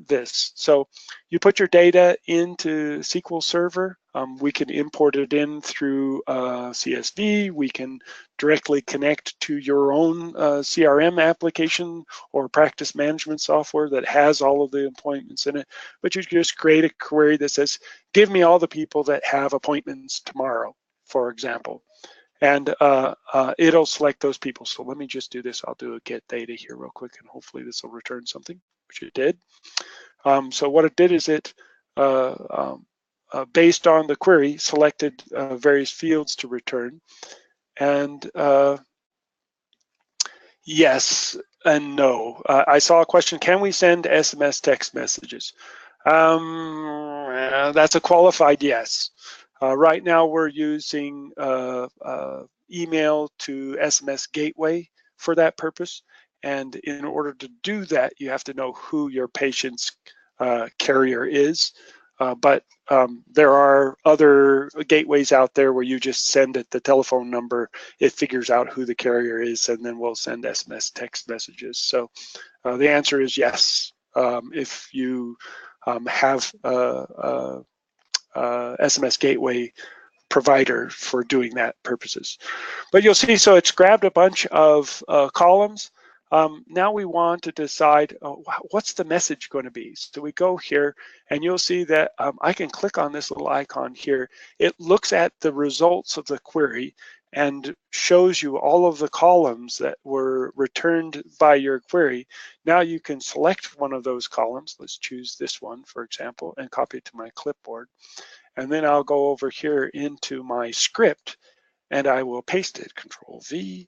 this? So you put your data into SQL Server. We can import it in through CSV. We can directly connect to your own CRM application or practice management software that has all of the appointments in it. But you just create a query that says, give me all the people that have appointments tomorrow, for example. And it'll select those people. So let me just do this. I'll do a get data here real quick, and hopefully this will return something, which it did. So what it did is it, based on the query, selected various fields to return. And yes and no. I saw a question, can we send SMS text messages? That's a qualified yes. Right now we're using email to SMS gateway for that purpose. And in order to do that, you have to know who your patient's carrier is. But there are other gateways out there where you just send it the telephone number, it figures out who the carrier is, and then we'll send SMS text messages. So the answer is yes. If you have SMS gateway provider for doing that purposes. But you'll see, so it's grabbed a bunch of columns. Now we want to decide what's the message going to be. So we go here, and you'll see that I can click on this little icon here. It looks at the results of the query and shows you all of the columns that were returned by your query. Now you can select one of those columns. Let's choose this one, for example, and copy it to my clipboard. And then I'll go over here into my script, and I will paste it, Control V.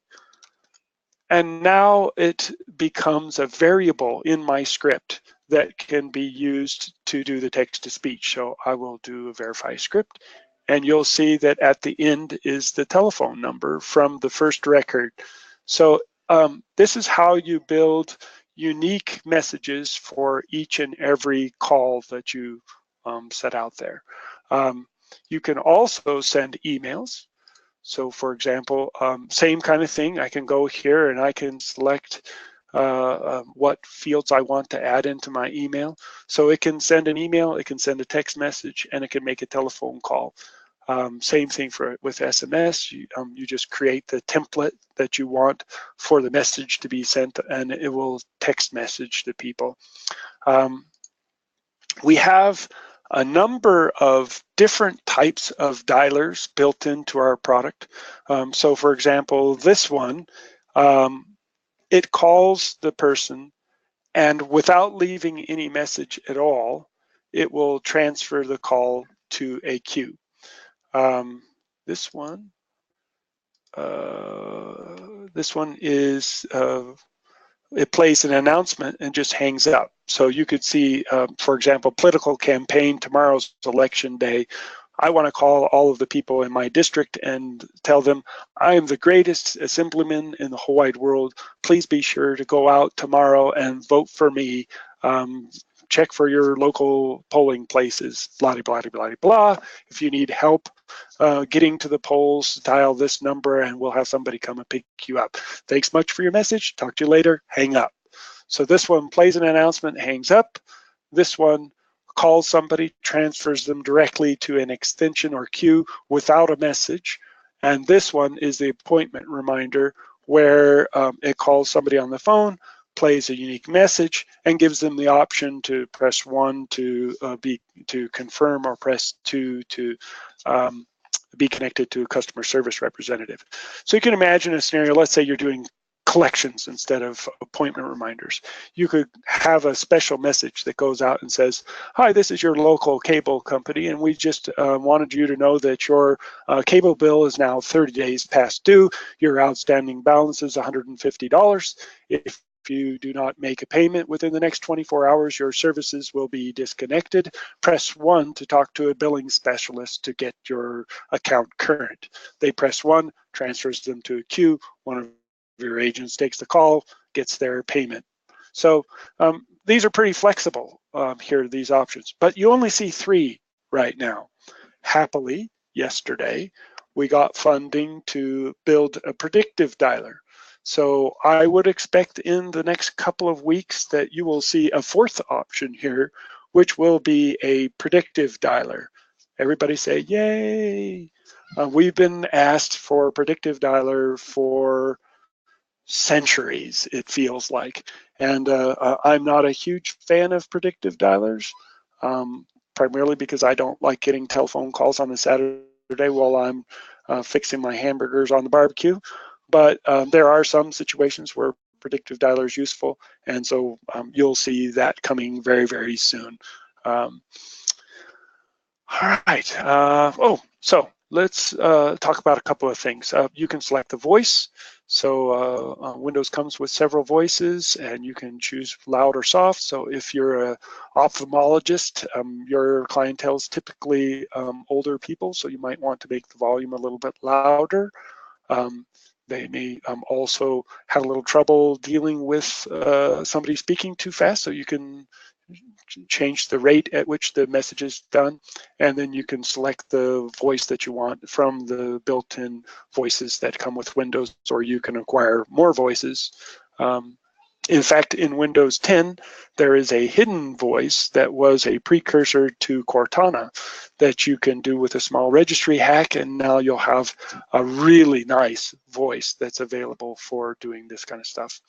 And now it becomes a variable in my script that can be used to do the text-to-speech. So I will do a verify script, and you'll see that at the end is the telephone number from the first record. So this is how you build unique messages for each and every call that you set out there. You can also send emails. So for example, same kind of thing, I can go here and I can select what fields I want to add into my email. So it can send an email, it can send a text message, and it can make a telephone call. Same thing with SMS, you just create the template that you want for the message to be sent, and it will text message to people. We have a number of different types of dialers built into our product. So for example, this one, it calls the person, and without leaving any message at all, it will transfer the call to a queue. This one is, it plays an announcement and just hangs up. So you could see, for example, political campaign, tomorrow's election day. I want to call all of the people in my district and tell them, I am the greatest assemblyman in the whole wide world. Please be sure to go out tomorrow and vote for me. check for your local polling places, blah, blah, blah, blah, blah. If you need help getting to the polls, dial this number and we'll have somebody come and pick you up. Thanks much for your message. Talk to you later. Hang up. So this one plays an announcement, hangs up. This one calls somebody, transfers them directly to an extension or queue without a message. And this one is the appointment reminder, where it calls somebody on the phone, plays a unique message, and gives them the option to press 1 to confirm, or press 2 to be connected to a customer service representative. So you can imagine a scenario. Let's say you're doing collections instead of appointment reminders. You could have a special message that goes out and says, hi, this is your local cable company, and we just wanted you to know that your cable bill is now 30 days past due. Your outstanding balance is $150. If you do not make a payment within the next 24 hours, your services will be disconnected. Press 1 to talk to a billing specialist to get your account current. They press 1, transfers them to a queue. One of your agents takes the call, gets their payment. So these are pretty flexible here, these options, but you only see 3 right now. Happily, yesterday, we got funding to build a predictive dialer. So I would expect in the next couple of weeks that you will see a 4th option here, which will be a predictive dialer. Everybody say, yay. We've been asked for predictive dialer for centuries, it feels like. And I'm not a huge fan of predictive dialers, primarily because I don't like getting telephone calls on a Saturday while I'm fixing my hamburgers on the barbecue. But there are some situations where predictive dialer is useful, and so you'll see that coming very, very soon. All right. So let's talk about a couple of things. You can select the voice. So Windows comes with several voices, and you can choose loud or soft. So if you're an ophthalmologist, your clientele is typically older people, so you might want to make the volume a little bit louder. They may also have a little trouble dealing with somebody speaking too fast, so you can change the rate at which the message is done, and then you can select the voice that you want from the built-in voices that come with Windows, or you can acquire more voices. In fact, in Windows 10, there is a hidden voice that was a precursor to Cortana that you can do with a small registry hack, and now you'll have a really nice voice that's available for doing this kind of stuff.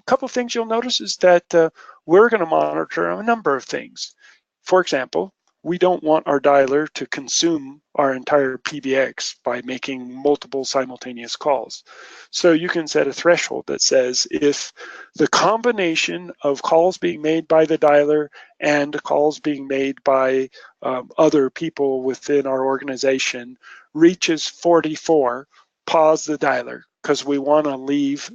Couple of things you'll notice is that we're going to monitor a number of things. For example, we don't want our dialer to consume our entire PBX by making multiple simultaneous calls. So you can set a threshold that says if the combination of calls being made by the dialer and calls being made by other people within our organization reaches 44, pause the dialer, because we want to leave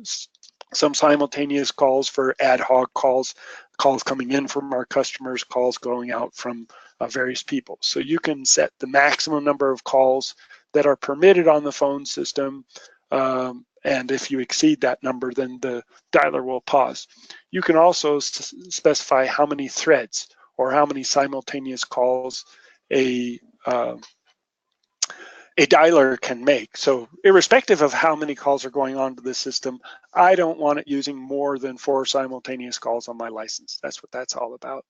some simultaneous calls for ad hoc calls, calls coming in from our customers, calls going out from various people. So you can set the maximum number of calls that are permitted on the phone system, and if you exceed that number, then the dialer will pause. You can also specify how many threads or how many simultaneous calls a dialer can make. So irrespective of how many calls are going on to the system, I don't want it using more than 4 simultaneous calls on my license. That's what that's all about.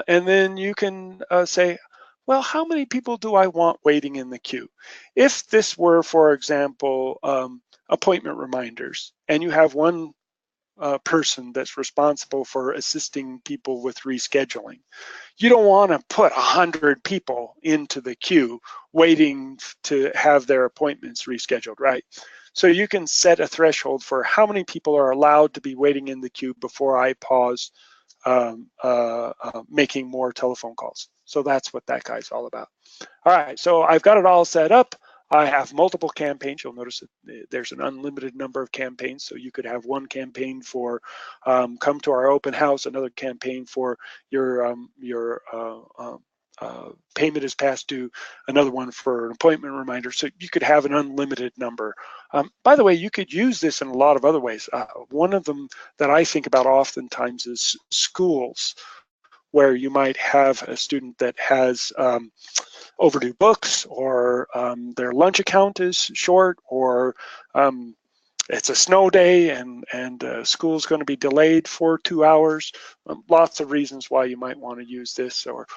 And then you can say, well, how many people do I want waiting in the queue? If this were, for example, appointment reminders, and you have one person that's responsible for assisting people with rescheduling, you don't want to put 100 people into the queue waiting to have their appointments rescheduled, right? So you can set a threshold for how many people are allowed to be waiting in the queue before I pause making more telephone calls. So that's what that guy's all about. All right, so I've got it all set up. I have multiple campaigns. You'll notice that there's an unlimited number of campaigns. So you could have one campaign for come to our open house, another campaign for your payment is past due, another one for an appointment reminder. So you could have an unlimited number. By the way, you could use this in a lot of other ways. One of them that I think about oftentimes is schools. where you might have a student that has overdue books, or their lunch account is short, or it's a snow day and school's going to be delayed for 2 hours. Lots of reasons why you might want to use this. Or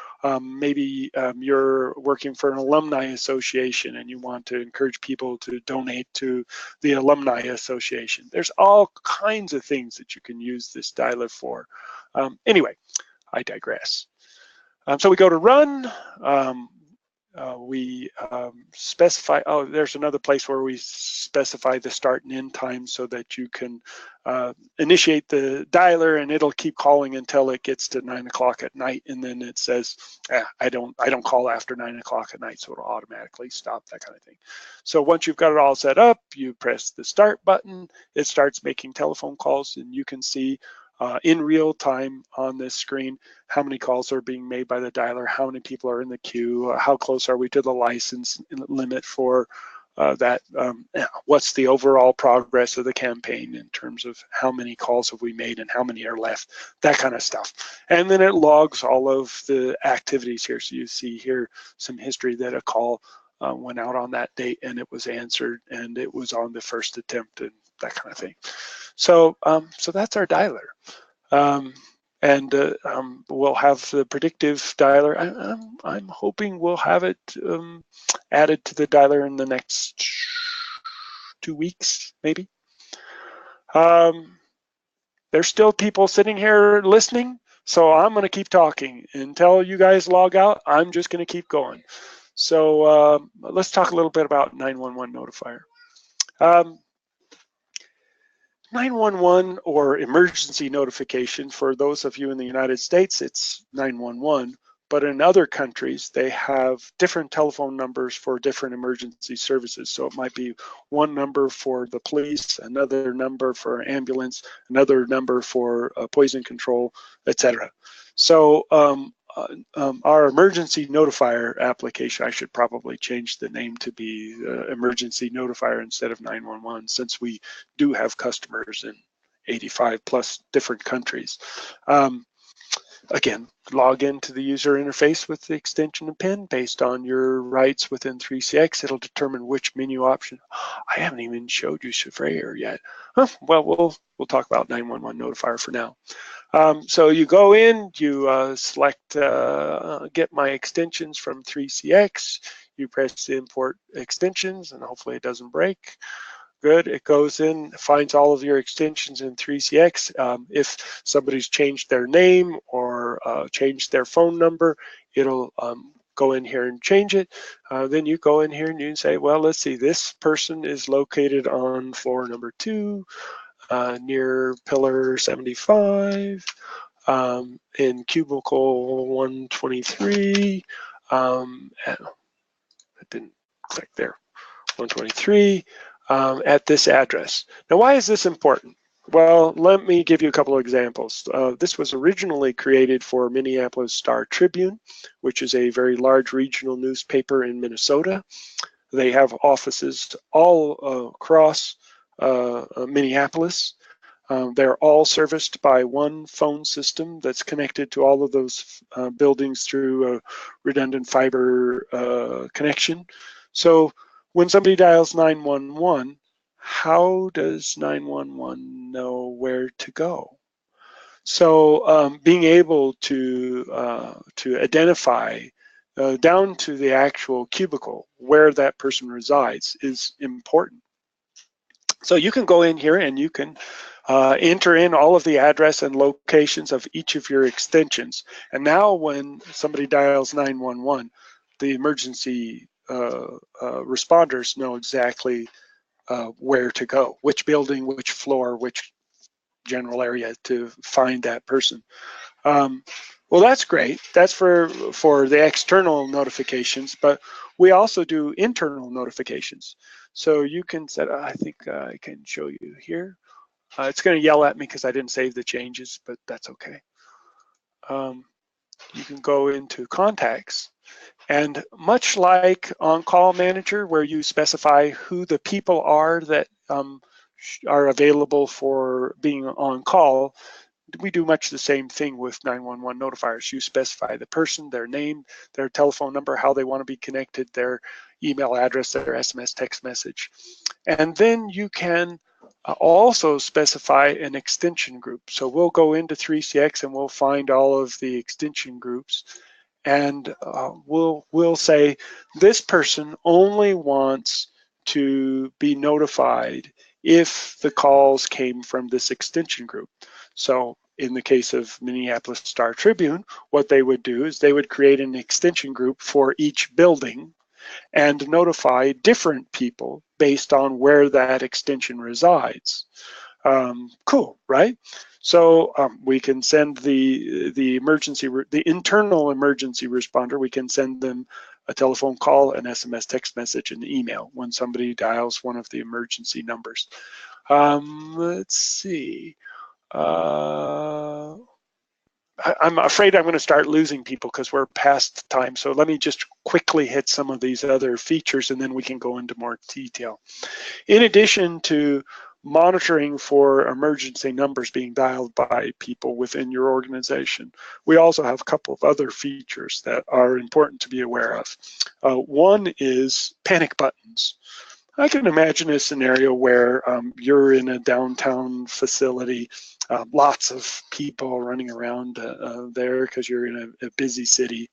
maybe you're working for an alumni association and you want to encourage people to donate to the alumni association. There's all kinds of things that you can use this dialer for. Anyway, I digress. So we go to run. We specify, oh, there's another place where we specify the start and end time so that you can initiate the dialer and it'll keep calling until it gets to 9 o'clock at night, and then it says, I don't call after 9 o'clock at night, so it'll automatically stop, that kind of thing. So once you've got it all set up, you press the start button, it starts making telephone calls, and you can see in real time on this screen how many calls are being made by the dialer, how many people are in the queue, how close are we to the license limit for that, what's the overall progress of the campaign in terms of how many calls have we made and how many are left, that kind of stuff. And then it logs all of the activities here. So you see here some history that a call went out on that date and it was answered and it was on the first attempt and that kind of thing. So so that's our dialer. We'll have the predictive dialer. I'm hoping we'll have it added to the dialer in the next 2 weeks, maybe. There's still people sitting here listening, so I'm going to keep talking until you guys log out. I'm just going to keep going. So let's talk a little bit about 911 notifier. 911, or emergency notification, for those of you in the United States, it's 911, but in other countries, they have different telephone numbers for different emergency services. So it might be one number for the police, another number for ambulance, another number for poison control, etc. So our emergency notifier application, I should probably change the name to be emergency notifier instead of 911, since we do have customers in 85 plus different countries. Again, log into the user interface with the extension and PIN based on your rights within 3CX. It'll determine which menu option. I haven't even showed you Surveyor yet. Huh, well, we'll talk about 911 notifier for now. So you go in, you select get my extensions from 3CX, you press the import extensions, and hopefully it doesn't break. Good, it goes in, finds all of your extensions in 3CX. If somebody's changed their name or changed their phone number, it'll go in here and change it. Then you go in here and you can say, well, let's see, this person is located on floor number 2, near pillar 75, in cubicle 123. It didn't click there. 123 at this address. Now, why is this important? Well, let me give you a couple of examples. This was originally created for Minneapolis Star Tribune, which is a very large regional newspaper in Minnesota. They have offices all across Minneapolis. They're all serviced by one phone system that's connected to all of those buildings through a redundant fiber connection. So when somebody dials 911, how does 911 know where to go? So being able to identify down to the actual cubicle where that person resides is important. So you can go in here and you can enter in all of the address and locations of each of your extensions. And now when somebody dials 911, the emergency responders know exactly where to go, which building, which floor, which general area to find that person. Well, that's great. That's for the external notifications, but we also do internal notifications. So you can set, I think I can show you here. It's going to yell at me because I didn't save the changes, but that's okay. You can go into contacts, and much like on Call Manager, where you specify who the people are that are available for being on call, we do much the same thing with 911 notifiers. You specify the person, their name, their telephone number, how they want to be connected, their email address, their SMS text message. And then you can also specify an extension group. So we'll go into 3CX and we'll find all of the extension groups, and we'll say this person only wants to be notified if the calls came from this extension group. So in the case of Minneapolis Star Tribune, what they would do is they would create an extension group for each building and notify different people based on where that extension resides. Cool, right? So we can send the internal emergency responder, we can send them a telephone call, an SMS text message, and an email when somebody dials one of the emergency numbers. Let's see. I'm afraid I'm going to start losing people because we're past time. So let me just quickly hit some of these other features and then we can go into more detail. In addition to monitoring for emergency numbers being dialed by people within your organization, we also have a couple of other features that are important to be aware of. One is panic buttons. I can imagine a scenario where you're in a downtown facility, lots of people running around there because you're in a busy city,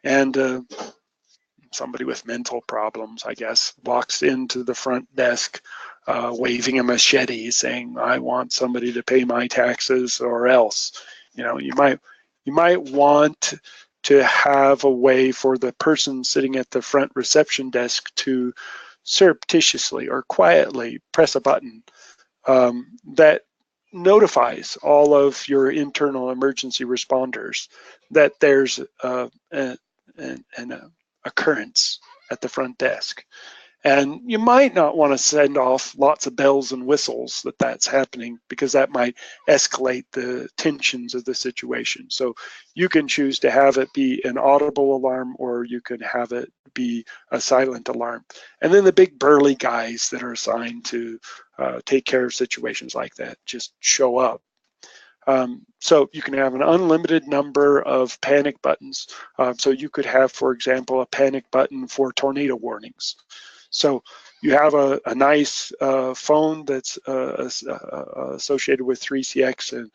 and somebody with mental problems, I guess, walks into the front desk waving a machete saying, I want somebody to pay my taxes or else. You know, you might want to have a way for the person sitting at the front reception desk to surreptitiously or quietly press a button that notifies all of your internal emergency responders that there's an occurrence at the front desk. And you might not want to send off lots of bells and whistles that that's happening because that might escalate the tensions of the situation. So you can choose to have it be an audible alarm or you can have it be a silent alarm. And then the big burly guys that are assigned to take care of situations like that just show up. So you can have an unlimited number of panic buttons. So you could have, for example, a panic button for tornado warnings. So you have a nice phone that's associated with 3CX, and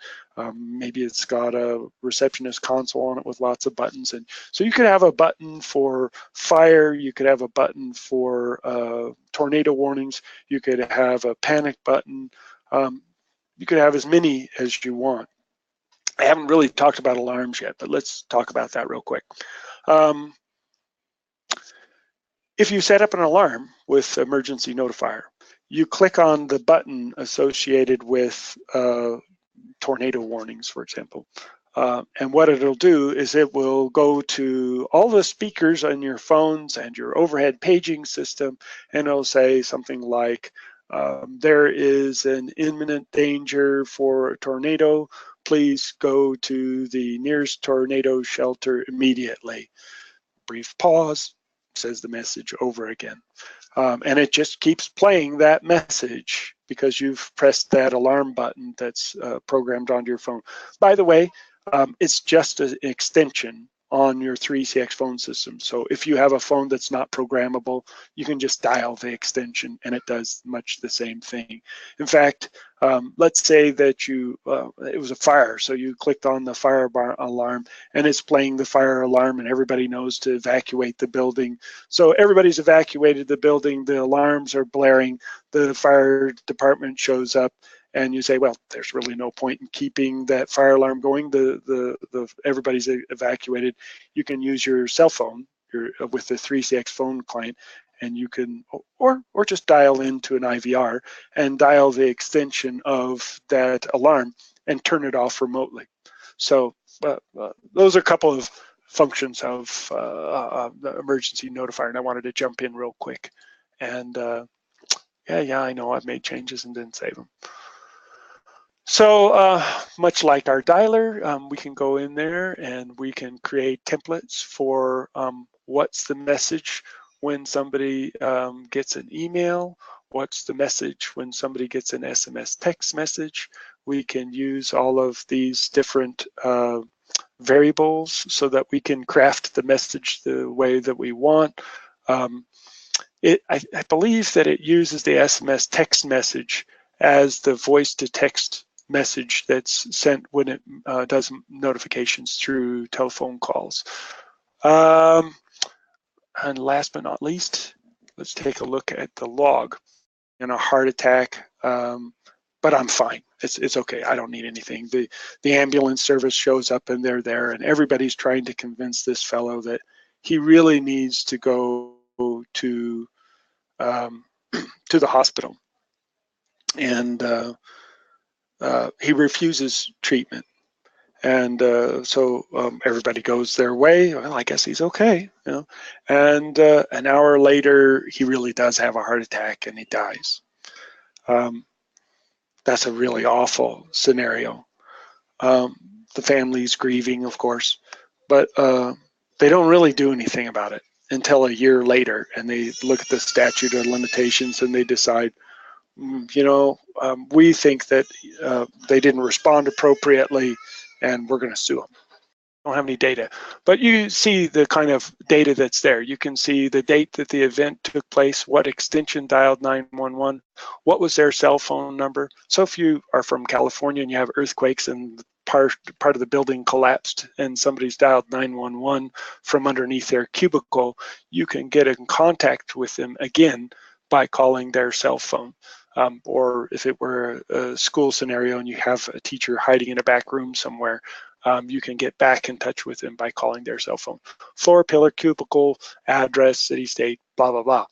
maybe it's got a receptionist console on it with lots of buttons. And so you could have a button for fire, you could have a button for tornado warnings, you could have a panic button. You could have as many as you want. I haven't really talked about alarms yet, but let's talk about that real quick. If you set up an alarm with emergency notifier, you click on the button associated with tornado warnings, for example. And what it'll do is it will go to all the speakers on your phones and your overhead paging system, and it'll say something like, there is an imminent danger for a tornado. Please go to the nearest tornado shelter immediately. Brief pause, says the message over again. And it just keeps playing that message because you've pressed that alarm button that's programmed onto your phone. By the way, it's just an extension on your 3CX phone system. So if you have a phone that's not programmable, you can just dial the extension and it does much the same thing. In fact, let's say that it was a fire, so you clicked on the fire alarm and it's playing the fire alarm and everybody knows to evacuate the building. So everybody's evacuated the building, the alarms are blaring, the fire department shows up, and you say, well, there's really no point in keeping that fire alarm going. Everybody's evacuated. You can use your cell phone with the 3CX phone client, and you can, or just dial into an IVR and dial the extension of that alarm and turn it off remotely. So those are a couple of functions of the emergency notifier, and I wanted to jump in real quick. And yeah, I know I've made changes and didn't save them. So much like our dialer, we can go in there and we can create templates for what's the message when somebody gets an email, what's the message when somebody gets an SMS text message, We can use all of these different variables so that we can craft the message the way that we want. I believe that it uses the SMS text message as the voice to text message that's sent when it does notifications through telephone calls. And last but not least, let's take a look at the log. In a heart attack, but I'm fine. It's okay. I don't need anything. The ambulance service shows up and they're there, and everybody's trying to convince this fellow that he really needs to go to the hospital, and he refuses treatment. And so everybody goes their way. Well, I guess he's okay, you know. And an hour later, he really does have a heart attack and he dies. That's a really awful scenario. The family's grieving, of course, but they don't really do anything about it until a year later, and they look at the statute of limitations and they decide, you know, we think that they didn't respond appropriately, and we're going to sue them. Don't have any data, but you see the kind of data that's there. You can see the date that the event took place, what extension dialed 911, what was their cell phone number. So if you are from California and you have earthquakes and part of the building collapsed and somebody's dialed 911 from underneath their cubicle, you can get in contact with them again by calling their cell phone. Or if it were a school scenario and you have a teacher hiding in a back room somewhere, you can get back in touch with them by calling their cell phone. Floor, pillar, cubicle, address, city, state, blah, blah, blah.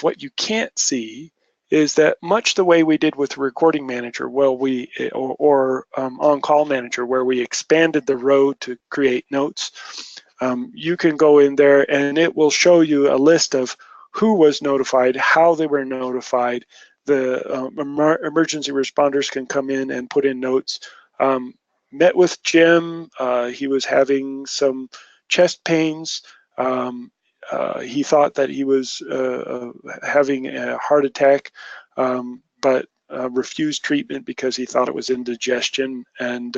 What you can't see is that much the way we did with recording manager, well, or on-call manager, where we expanded the row to create notes, you can go in there and it will show you a list of who was notified, how they were notified. The emergency responders can come in and put in notes. Met with Jim, he was having some chest pains. He thought that he was having a heart attack, but refused treatment because he thought it was indigestion. And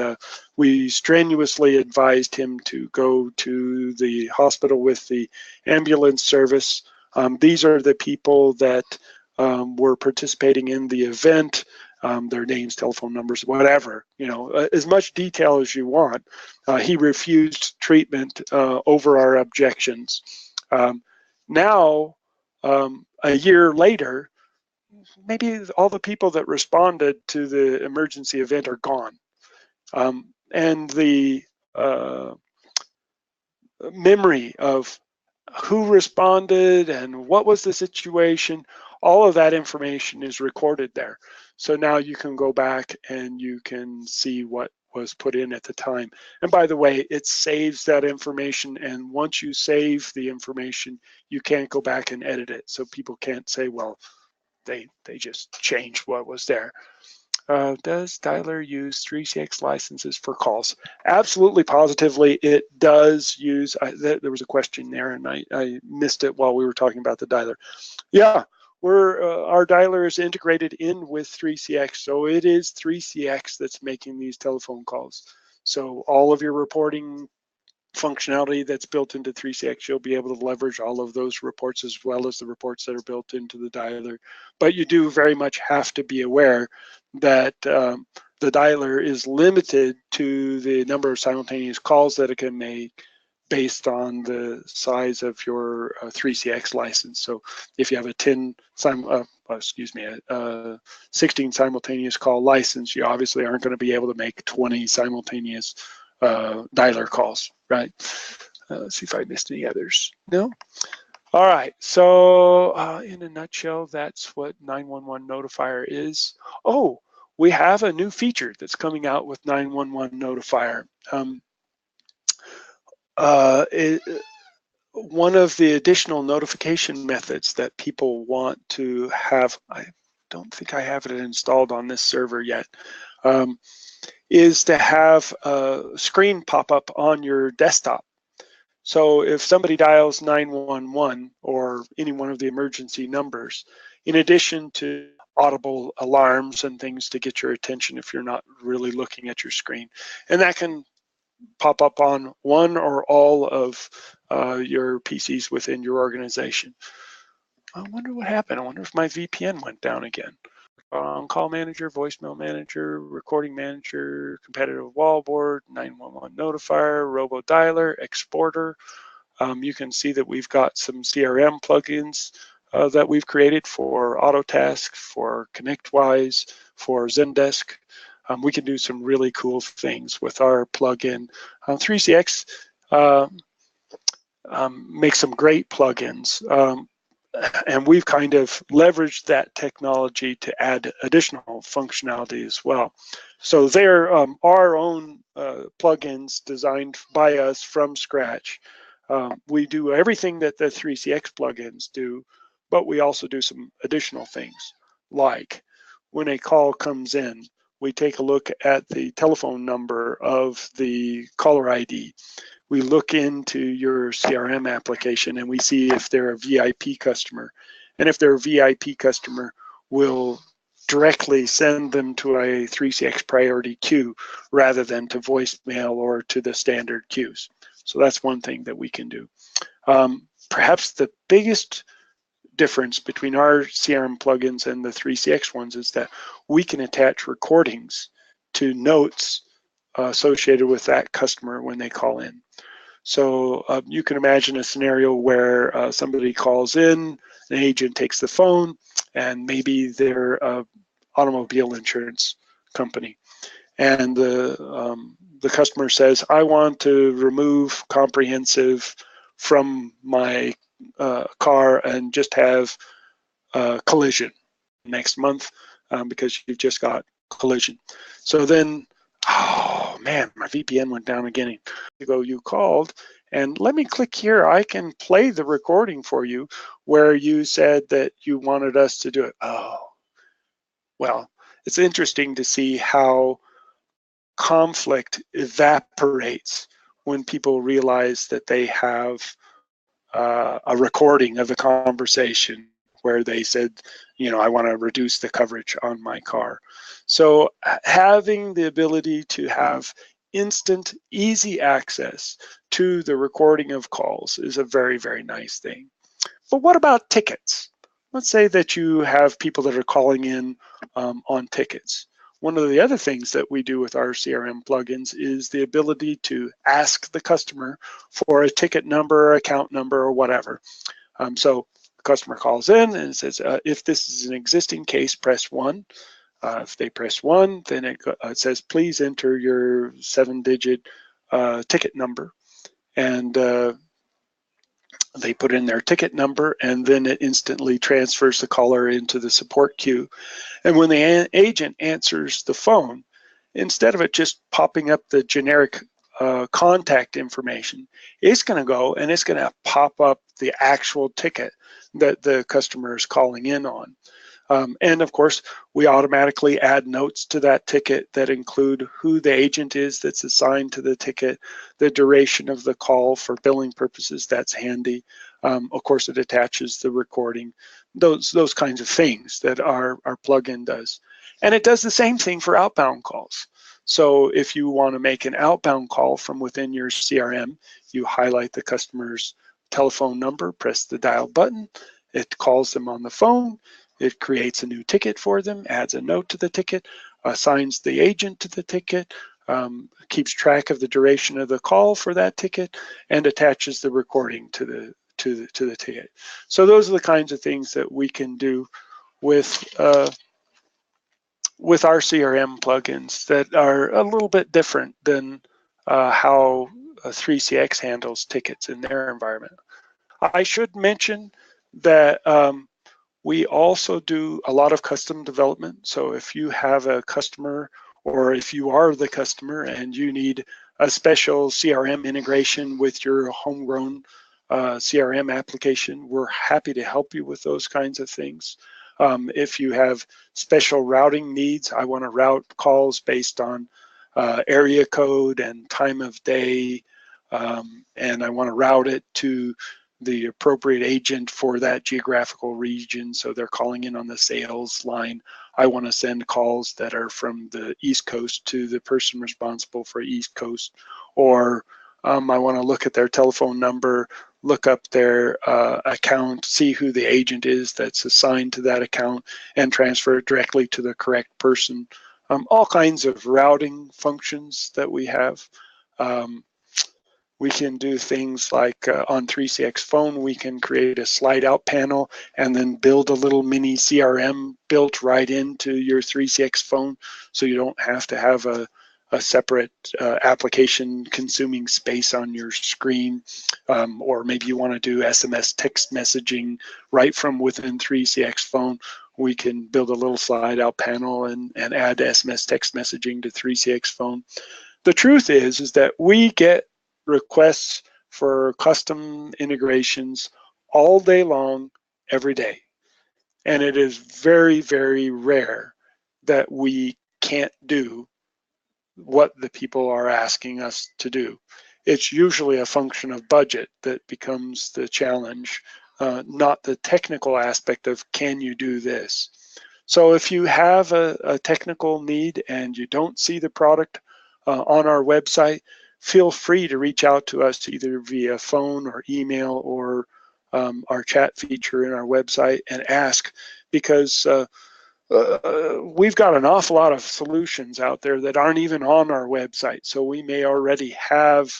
we strenuously advised him to go to the hospital with the ambulance service. These are the people that were participating in the event. Their names, telephone numbers, whatever, you know, as much detail as you want. He refused treatment over our objections. Now, a year later, maybe all the people that responded to the emergency event are gone. And the memory of who responded and what was the situation, all of that information is recorded there. So now you can go back and you can see what was put in at the time. And by the way, it saves that information, and once you save the information, you can't go back and edit it. So people can't say, well, they just changed what was there. Does dialer use 3CX licenses for calls? Absolutely, positively, it does use. There was a question there, and I missed it while we were talking about the dialer. Yeah, our dialer is integrated in with 3CX, so it is 3CX that's making these telephone calls. So all of your reporting functionality that's built into 3CX, you'll be able to leverage all of those reports as well as the reports that are built into the dialer. But you do very much have to be aware that the dialer is limited to the number of simultaneous calls that it can make based on the size of your 3CX license. So if you have a 16 simultaneous call license, you obviously aren't going to be able to make 20 simultaneous dialer calls, right? Let's see if I missed any others. No? All right, so in a nutshell, that's what 911 Notifier is. Oh, we have a new feature that's coming out with 911 Notifier. One of the additional notification methods that people want to have, I don't think I have it installed on this server yet, is to have a screen pop up on your desktop. So if somebody dials 911 or any one of the emergency numbers, in addition to audible alarms and things to get your attention if you're not really looking at your screen. And that can pop up on one or all of your PCs within your organization. I wonder what happened. I wonder if my VPN went down again. On-call manager, voicemail manager, recording manager, competitive wallboard, 911 notifier, robo dialer, exporter. You can see that we've got some CRM plugins that we've created for Autotask, for ConnectWise, for Zendesk. We can do some really cool things with our plugin. 3CX makes some great plugins. And we've kind of leveraged that technology to add additional functionality as well. So they're our own plugins designed by us from scratch. We do everything that the 3CX plugins do, but we also do some additional things, like when a call comes in, we take a look at the telephone number of the caller ID. We look into your CRM application and we see if they're a VIP customer. And if they're a VIP customer, we'll directly send them to a 3CX priority queue rather than to voicemail or to the standard queues. So that's one thing that we can do. Perhaps the biggest difference between our CRM plugins and the 3CX ones is that we can attach recordings to notes associated with that customer when they call in. So you can imagine a scenario where somebody calls in, an agent takes the phone, and maybe they're an automobile insurance company. And the customer says, I want to remove comprehensive from my car and just have collision next month because you've just got collision. So then, oh man, my VPN went down again. You called, and let me click here. I can play the recording for you where you said that you wanted us to do it. Oh, well, it's interesting to see how conflict evaporates when people realize that they have a recording of a conversation where they said, you know, I want to reduce the coverage on my car. So having the ability to have instant, easy access to the recording of calls is a very, very nice thing. But what about tickets? Let's say that you have people that are calling in on tickets. One of the other things that we do with our CRM plugins is the ability to ask the customer for a ticket number, account number, or whatever. So the customer calls in and says, if this is an existing case, press 1. If they press 1, then it says, please enter your 7-digit ticket number. And they put in their ticket number, and then it instantly transfers the caller into the support queue. And when the agent answers the phone, instead of it just popping up the generic contact information, it's going to go and it's going to pop up the actual ticket that the customer is calling in on. And of course, we automatically add notes to that ticket that include who the agent is that's assigned to the ticket, the duration of the call for billing purposes, that's handy. Of course, it attaches the recording, those kinds of things that our plugin does. And it does the same thing for outbound calls. So if you want to make an outbound call from within your CRM, you highlight the customer's telephone number, press the dial button, it calls them on the phone, it creates a new ticket for them, adds a note to the ticket, assigns the agent to the ticket, keeps track of the duration of the call for that ticket, and attaches the recording to the ticket. So those are the kinds of things that we can do with our CRM plugins that are a little bit different than how 3CX handles tickets in their environment. I should mention that we also do a lot of custom development. So if you have a customer, or if you are the customer and you need a special CRM integration with your homegrown CRM application, we're happy to help you with those kinds of things. If you have special routing needs, I want to route calls based on area code and time of day, and I want to route it to the appropriate agent for that geographical region. So they're calling in on the sales line. I want to send calls that are from the East Coast to the person responsible for East Coast, or I want to look at their telephone number, look up their account, see who the agent is that's assigned to that account, and transfer it directly to the correct person. All kinds of routing functions that we have. We can do things like on 3CX Phone, we can create a slide out panel and then build a little mini CRM built right into your 3CX Phone, so you don't have to have a separate application consuming space on your screen, or maybe you want to do SMS text messaging right from within 3CX Phone. We can build a little slide out panel and add SMS text messaging to 3CX Phone. The truth is that we get requests for custom integrations all day long, every day. And it is very, very rare that we can't do what the people are asking us to do. It's usually a function of budget that becomes the challenge, not the technical aspect of can you do this. So if you have a technical need and you don't see the product on our website, feel free to reach out to us either via phone or email or our chat feature in our website and ask, because we've got an awful lot of solutions out there that aren't even on our website. So we may already have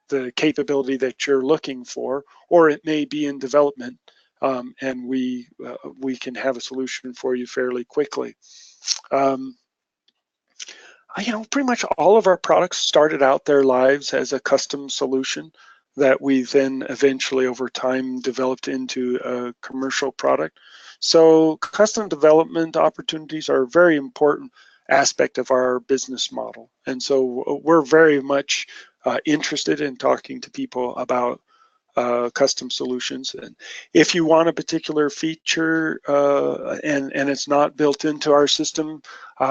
the capability that you're looking for, or it may be in development, and we can have a solution for you fairly quickly. Pretty much all of our products started out their lives as a custom solution that we then eventually over time developed into a commercial product. So custom development opportunities are a very important aspect of our business model. And so we're very much interested in talking to people about custom solutions. And if you want a particular feature and it's not built into our system,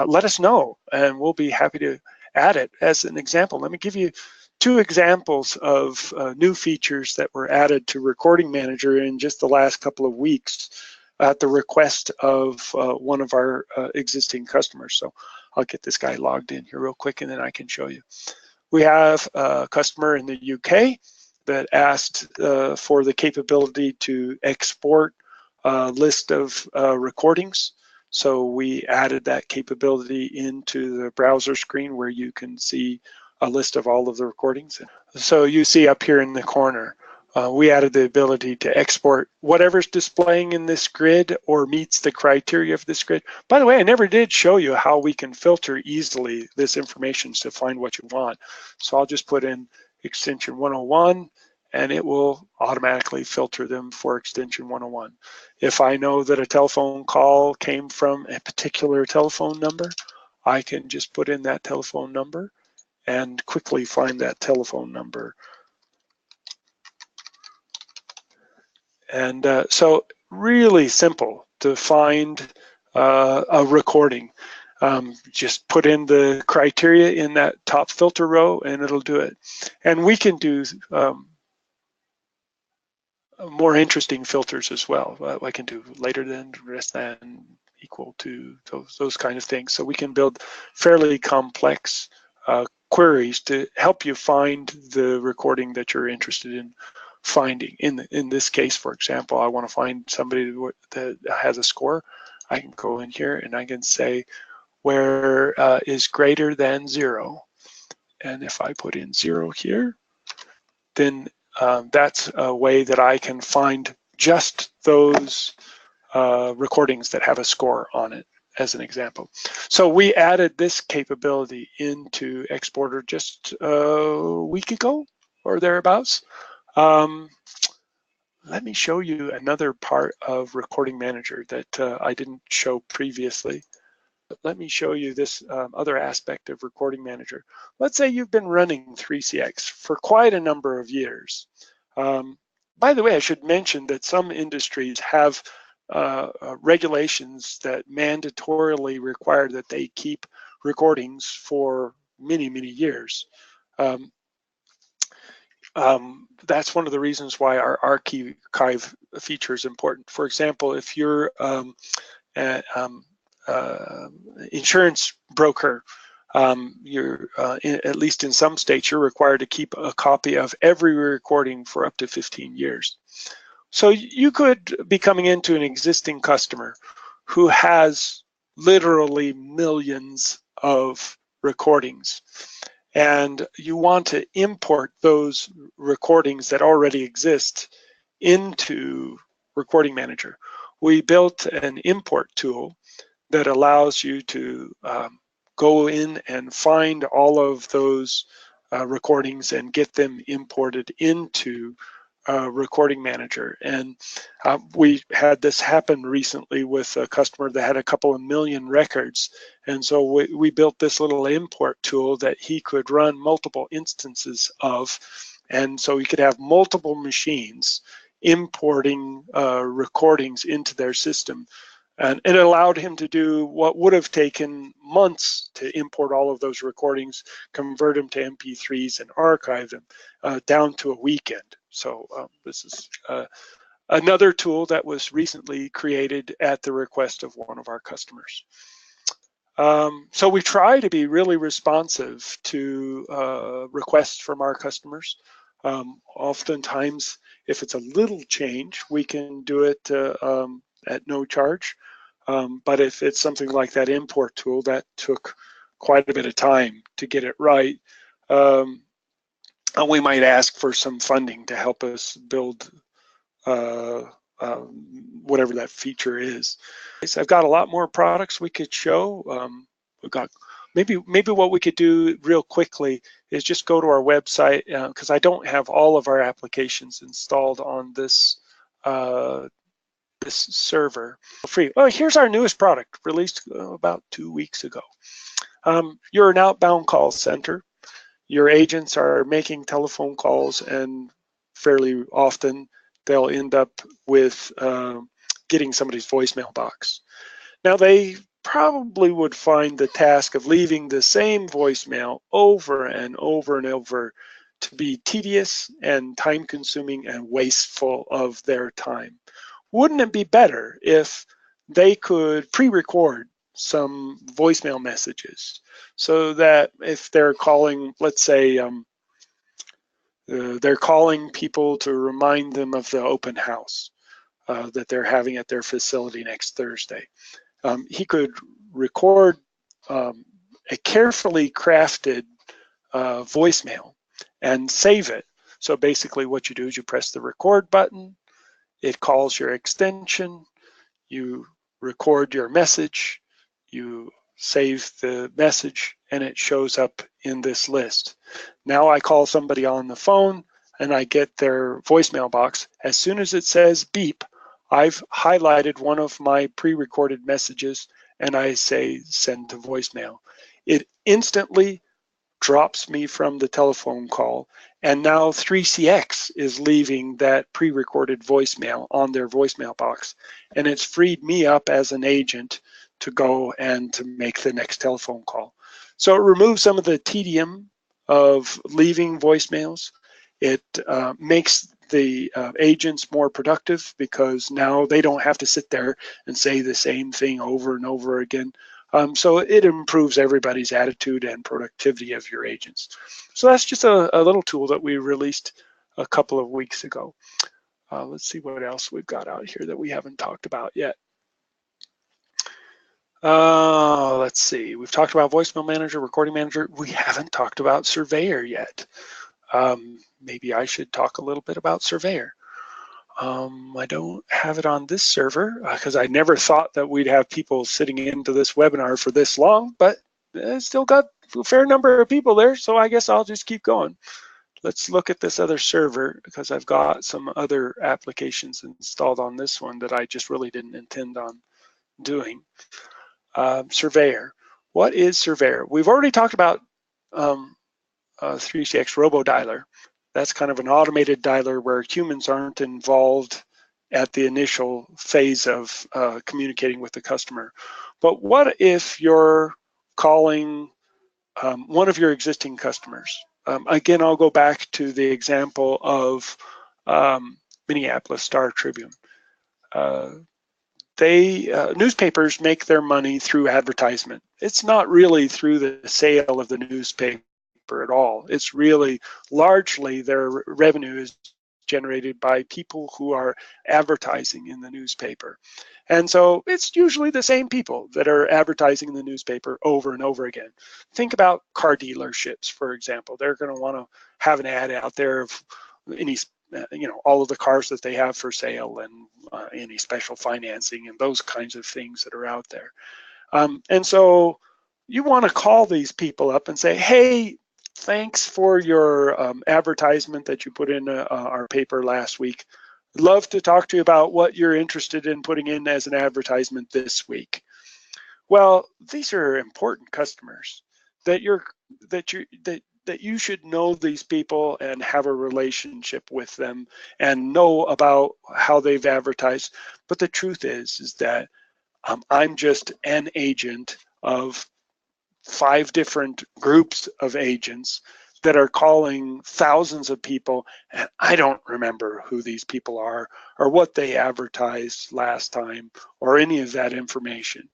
let us know and we'll be happy to add it. As an example, let me give you two examples of new features that were added to Recording Manager in just the last couple of weeks at the request of one of our existing customers. So I'll get this guy logged in here real quick and then I can show you. We have a customer in the UK that asked for the capability to export a list of recordings. So we added that capability into the browser screen where you can see a list of all of the recordings. So you see up here in the corner, we added the ability to export whatever's displaying in this grid or meets the criteria of this grid. By the way, I never did show you how we can filter easily this information to find what you want. So I'll just put in extension 101 and it will automatically filter them for extension 101. If I know that a telephone call came from a particular telephone number, I can just put in that telephone number and quickly find that telephone number. And so really simple to find a recording. Just put in the criteria in that top filter row and it'll do it. And we can do more interesting filters as well. I can do later than, less than, equal to, those kind of things. So we can build fairly complex queries to help you find the recording that you're interested in finding. In this case, for example, I want to find somebody that has a score. I can go in here and I can say where is greater than 0. And if I put in 0 here, then that's a way that I can find just those recordings that have a score on it, as an example. So we added this capability into Exporter just a week ago or thereabouts. Let me show you another part of Recording Manager that I didn't show previously. Let me show you this other aspect of Recording Manager. Let's say you've been running 3CX for quite a number of years. By the way, I should mention that some industries have regulations that mandatorily require that they keep recordings for many, many years. That's one of the reasons why our archive feature is important. For example, if you're insurance broker, you're at least in some states, you're required to keep a copy of every recording for up to 15 years. So you could be coming into an existing customer who has literally millions of recordings, and you want to import those recordings that already exist into Recording Manager. We built an import tool that allows you to go in and find all of those recordings and get them imported into Recording Manager. And we had this happen recently with a customer that had a couple of million records. And so we built this little import tool that he could run multiple instances of. And so he could have multiple machines importing recordings into their system. And it allowed him to do what would have taken months to import all of those recordings, convert them to MP3s and archive them down to a weekend. So this is another tool that was recently created at the request of one of our customers. So we try to be really responsive to requests from our customers. Oftentimes, if it's a little change, we can do it at no charge. But if it's something like that import tool, that took quite a bit of time to get it right. We might ask for some funding to help us build whatever that feature is. So I've got a lot more products we could show. We've got maybe what we could do real quickly is just go to our website, because I don't have all of our applications installed on this this server free. Oh, here's our newest product released about 2 weeks ago. You're an outbound call center. Your agents are making telephone calls, and fairly often they'll end up with getting somebody's voicemail box. Now, they probably would find the task of leaving the same voicemail over and over and over to be tedious and time-consuming and wasteful of their time. Wouldn't it be better if they could pre-record some voicemail messages so that if they're calling, let's say they're calling people to remind them of the open house that they're having at their facility next Thursday. He could record a carefully crafted voicemail and save it. So basically what you do is you press the record button, it calls your extension, you record your message, you save the message, and it shows up in this list. Now I call somebody on the phone and I get their voicemail box. As soon as it says beep, I've highlighted one of my pre-recorded messages and I say send to voicemail. It instantly drops me from the telephone call, and now 3CX is leaving that pre-recorded voicemail on their voicemail box, and it's freed me up as an agent to go and to make the next telephone call. So it removes some of the tedium of leaving voicemails. It makes the agents more productive because now they don't have to sit there and say the same thing over and over again. So it improves everybody's attitude and productivity of your agents. So that's just a little tool that we released a couple of weeks ago. Let's see what else we've got out here that we haven't talked about yet. Let's see, we've talked about Voicemail Manager, Recording Manager. We haven't talked about Surveyor yet. Maybe I should talk a little bit about Surveyor. I don't have it on this server because I never thought that we'd have people sitting into this webinar for this long, but it's still got a fair number of people there, so I guess I'll just keep going. Let's look at this other server because I've got some other applications installed on this one that I just really didn't intend on doing. Surveyor. What is Surveyor? We've already talked about 3CX RoboDialer. That's kind of an automated dialer where humans aren't involved at the initial phase of communicating with the customer. But what if you're calling one of your existing customers? again, I'll go back to the example of Minneapolis Star Tribune. Newspapers make their money through advertisement. It's not really through the sale of the newspaper at all. It's really largely their revenue is generated by people who are advertising in the newspaper. And so it's usually the same people that are advertising in the newspaper over and over again. Think about car dealerships, for example. They're going to want to have an ad out there of any, all of the cars that they have for sale and any special financing and those kinds of things that are out there. And so you want to call these people up and say, hey, thanks for your advertisement that you put in our paper last week. I'd love to talk to you about what you're interested in putting in as an advertisement this week. Well, these are important customers that you should know these people and have a relationship with them and know about how they've advertised. But the truth is that I'm just an agent of 5 different groups of agents that are calling thousands of people, and I don't remember who these people are or what they advertised last time or any of that information.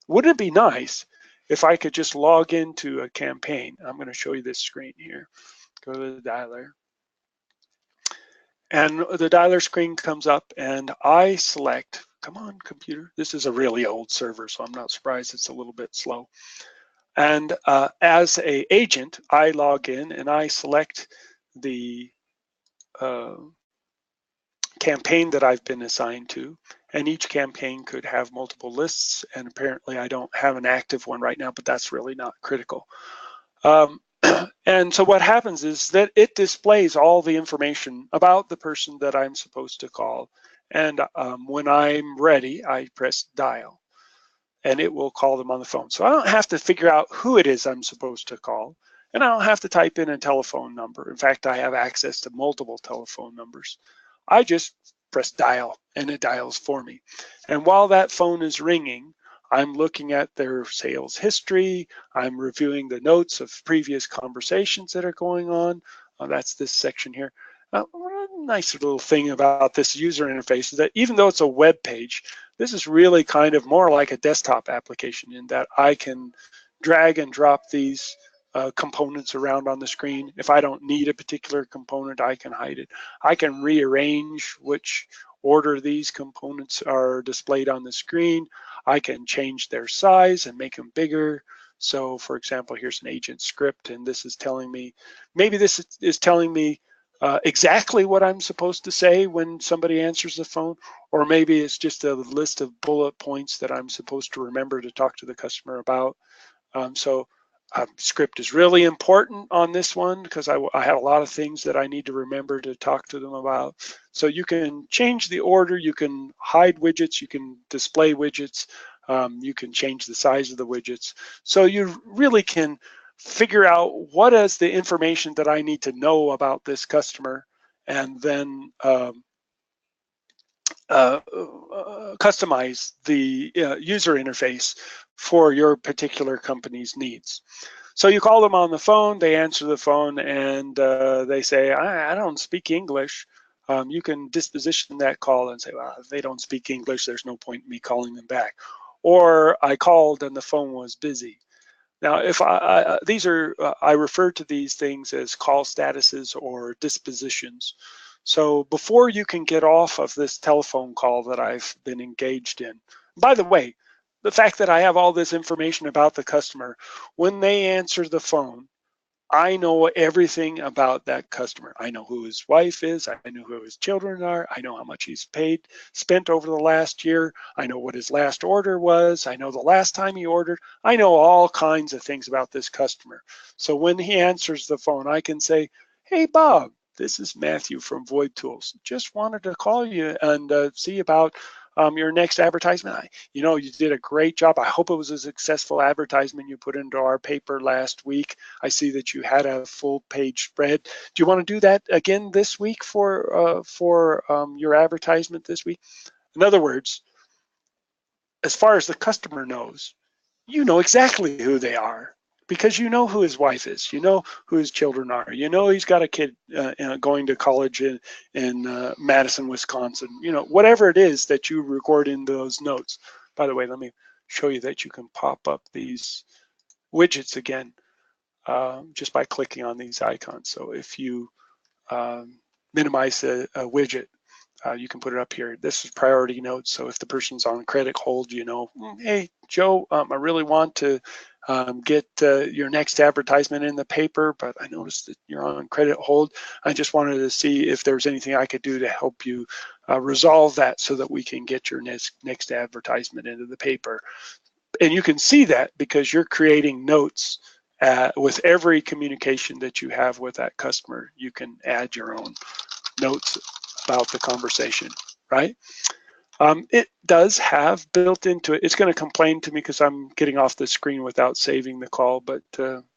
Wouldn't it be nice if I could just log into a campaign? I'm going to show you this screen here. Go to the dialer. And the dialer screen comes up and I select, come on computer, this is a really old server, so I'm not surprised it's a little bit slow. And as an agent, I log in and I select the campaign that I've been assigned to. And each campaign could have multiple lists. And apparently I don't have an active one right now, but that's really not critical. And so what happens is that it displays all the information about the person that I'm supposed to call. And when I'm ready, I press dial. And it will call them on the phone. So I don't have to figure out who it is I'm supposed to call, and I don't have to type in a telephone number. In fact, I have access to multiple telephone numbers. I just press dial and it dials for me. And while that phone is ringing, I'm looking at their sales history. I'm reviewing the notes of previous conversations that are going on. That's this section here. One nice little thing about this user interface is that even though it's a web page, this is really kind of more like a desktop application in that I can drag and drop these components around on the screen. If I don't need a particular component, I can hide it. I can rearrange which order these components are displayed on the screen. I can change their size and make them bigger. So for example, here's an agent script, and this is telling me, maybe this is telling me exactly what I'm supposed to say when somebody answers the phone, or maybe it's just a list of bullet points that I'm supposed to remember to talk to the customer about. Script is really important on this one because I have a lot of things that I need to remember to talk to them about. So you can change the order, you can hide widgets, you can display widgets, you can change the size of the widgets. So you really can figure out what is the information that I need to know about this customer, and then customize the user interface for your particular company's needs. So you call them on the phone, they answer the phone, and they say, I don't speak English. You can disposition that call and say, well, if they don't speak English, there's no point in me calling them back. Or I called and the phone was busy. Now, if I refer to these things as call statuses or dispositions. So before you can get off of this telephone call that I've been engaged in, by the way, the fact that I have all this information about the customer, when they answer the phone, I know everything about that customer. I know who his wife is. I know who his children are. I know how much he's spent over the last year. I know what his last order was. I know the last time he ordered. I know all kinds of things about this customer. So when he answers the phone, I can say, hey, Bob, this is Matthew from VoIPTools. Just wanted to call you and see about your next advertisement. You did a great job. I hope it was a successful advertisement you put into our paper last week. I see that you had a full page spread. Do you want to do that again this week for your advertisement this week? In other words, as far as the customer knows, you know exactly who they are. because you know who his wife is, you know who his children are, you know he's got a kid going to college in Madison, Wisconsin, you know, whatever it is that you record in those notes. By the way, let me show you that you can pop up these widgets again just by clicking on these icons. So if you minimize a widget, you can put it up here. This is priority notes. So if the person's on credit hold, you know, hey, Joe, I really want to get your next advertisement in the paper, but I noticed that you're on credit hold. I just wanted to see if there's anything I could do to help you resolve that so that we can get your next advertisement into the paper. And you can see that because you're creating notes with every communication that you have with that customer. You can add your own notes about the conversation, right? It does have built into it. It's going to complain to me because I'm getting off the screen without saving the call, but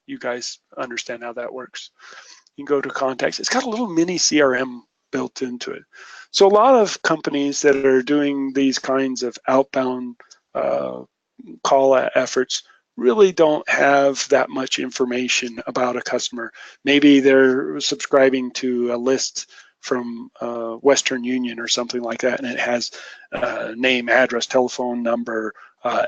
you guys understand how that works. You can go to contacts. It's got a little mini CRM built into it. So a lot of companies that are doing these kinds of outbound call efforts really don't have that much information about a customer. Maybe they're subscribing to a list from Western Union or something like that, and it has name, address, telephone number,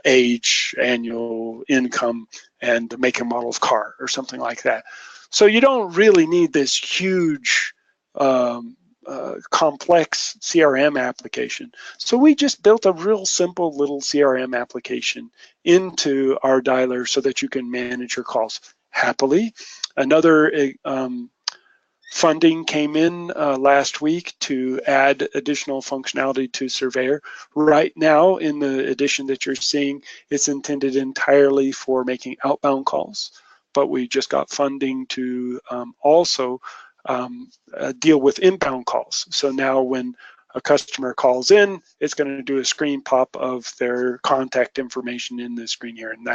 age, annual income, and make and model of car or something like that. So you don't really need this huge complex CRM application. So we just built a real simple little CRM application into our dialer so that you can manage your calls happily. Another funding came in last week to add additional functionality to Surveyor. Right now, in the edition that you're seeing, it's intended entirely for making outbound calls, but we just got funding to also deal with inbound calls. So now when a customer calls in, it's going to do a screen pop of their contact information in the screen here, and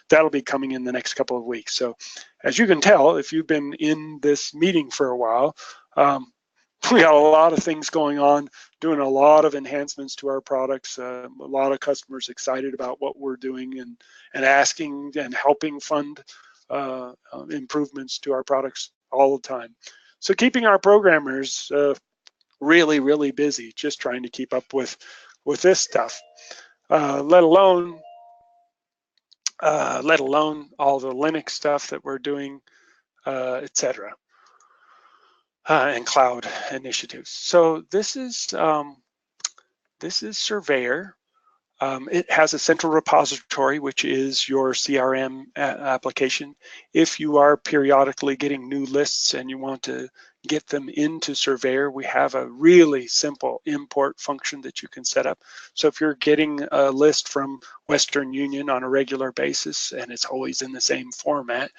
that'll be coming in the next couple of weeks. So as you can tell, if you've been in this meeting for a while, we got a lot of things going on, doing a lot of enhancements to our products, a lot of customers excited about what we're doing and asking and helping fund improvements to our products all the time. So keeping our programmers really, really busy just trying to keep up with this stuff, let alone all the Linux stuff that we're doing, etc. And cloud initiatives. So this is Surveyor. It has a central repository, which is your CRM application. If you are periodically getting new lists and you want to get them into Surveyor, we have a really simple import function that you can set up. So if you're getting a list from Western Union on a regular basis and it's always in the same format,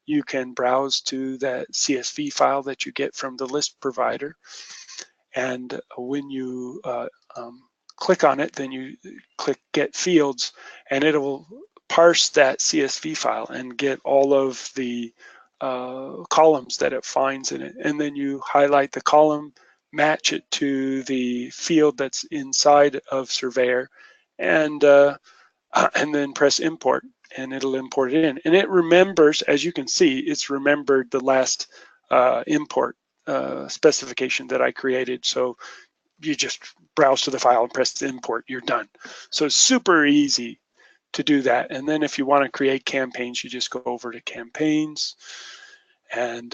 you can browse to that CSV file that you get from the list provider. And when you click on it, then you click Get Fields, and it'll parse that CSV file and get all of the columns that it finds in it. And then you highlight the column, match it to the field that's inside of Surveyor, and then press Import, and it'll import it in. And it remembers, as you can see, it's remembered the last import specification that I created. So you just browse to the file and press import, you're done. So it's super easy to do that. And then if you want to create campaigns, you just go over to campaigns. And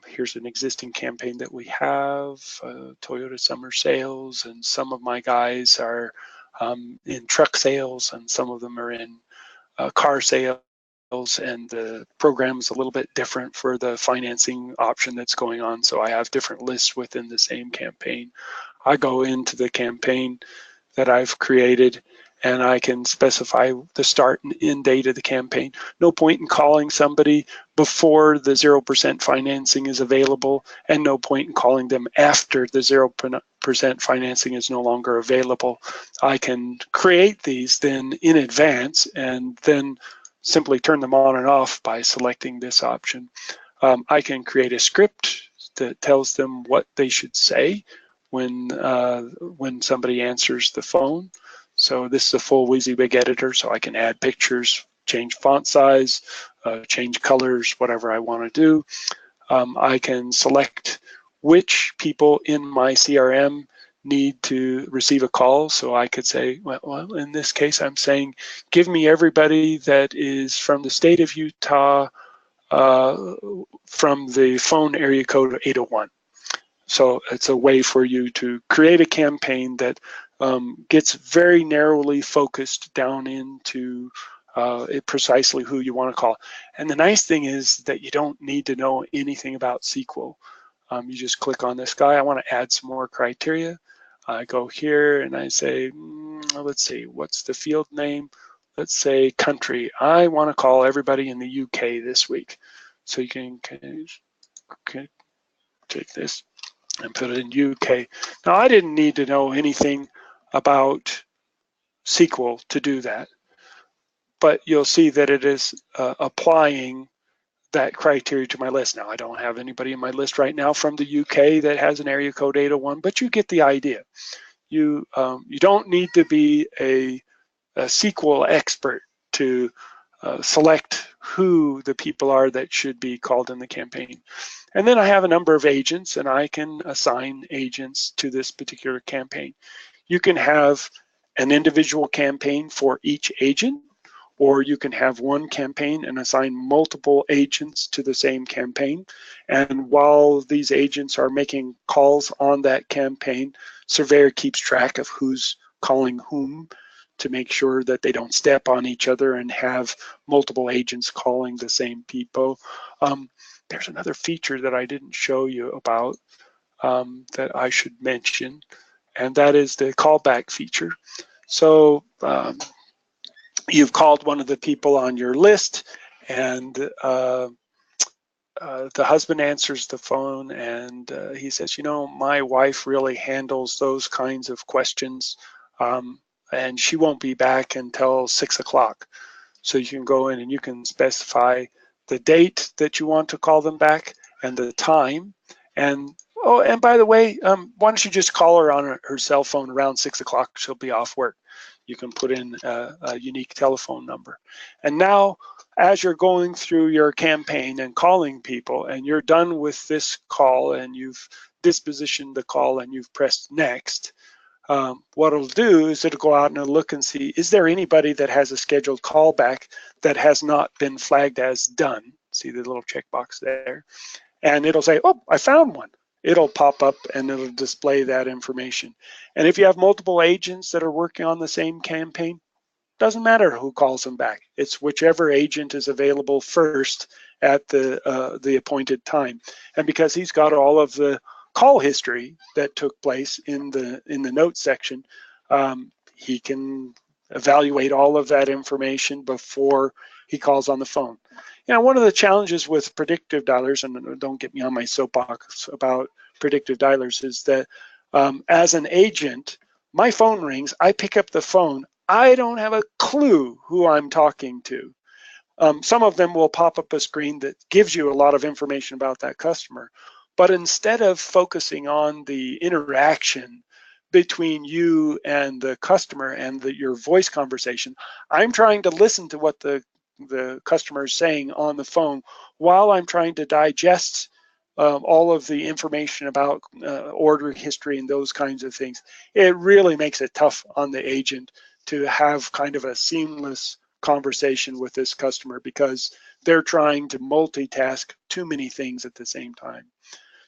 here's an existing campaign that we have, Toyota summer sales, and some of my guys are in truck sales, and some of them are in car sales, and the program's a little bit different for the financing option that's going on. So I have different lists within the same campaign. I go into the campaign that I've created, and I can specify the start and end date of the campaign. No point in calling somebody before the 0% financing is available, and no point in calling them after the 0% financing is no longer available. I can create these then in advance and then simply turn them on and off by selecting this option. I can create a script that tells them what they should say when somebody answers the phone. So this is a full WYSIWYG editor, so I can add pictures, change font size, change colors, whatever I want to do. I can select which people in my CRM need to receive a call. So I could say, well, in this case, I'm saying, give me everybody that is from the state of Utah from the phone area code 801. So it's a way for you to create a campaign that gets very narrowly focused down into precisely who you want to call. And the nice thing is that you don't need to know anything about SQL. You just click on this guy. I want to add some more criteria. I go here and I say, let's see, what's the field name? Let's say country. I want to call everybody in the UK this week. So you can take this and put it in UK. Now I didn't need to know anything about SQL to do that, but you'll see that it is applying that criteria to my list. Now I don't have anybody in my list right now from the UK that has an area code 801, but you get the idea. You don't need to be a SQL expert to select who the people are that should be called in the campaign. And then I have a number of agents, and I can assign agents to this particular campaign. You can have an individual campaign for each agent, or you can have one campaign and assign multiple agents to the same campaign. And while these agents are making calls on that campaign, Surveyor keeps track of who's calling whom to make sure that they don't step on each other and have multiple agents calling the same people. There's another feature that I didn't show you about that I should mention, and that is the callback feature. So you've called one of the people on your list, and the husband answers the phone, and he says, you know, my wife really handles those kinds of questions, and she won't be back until 6 o'clock. So you can go in and you can specify the date that you want to call them back and the time. And oh, and by the way, why don't you just call her on her cell phone around 6 o'clock? She'll be off work. You can put in a unique telephone number. And now, as you're going through your campaign and calling people, and you're done with this call and you've dispositioned the call and you've pressed next, what it'll do is it'll go out and it'll look and see, is there anybody that has a scheduled callback that has not been flagged as done? See the little checkbox there? And it'll say, oh, I found one. It'll pop up and it'll display that information. And if you have multiple agents that are working on the same campaign, doesn't matter who calls them back. It's whichever agent is available first at the appointed time. And because he's got all of the call history that took place in the notes section, he can evaluate all of that information before he calls on the phone. You know, one of the challenges with predictive dialers, and don't get me on my soapbox about predictive dialers, is that as an agent, my phone rings, I pick up the phone, I don't have a clue who I'm talking to. Some of them will pop up a screen that gives you a lot of information about that customer. But instead of focusing on the interaction between you and the customer and your voice conversation, I'm trying to listen to what the customer is saying on the phone while I'm trying to digest all of the information about order history and those kinds of things. It really makes it tough on the agent to have kind of a seamless conversation with this customer because they're trying to multitask too many things at the same time.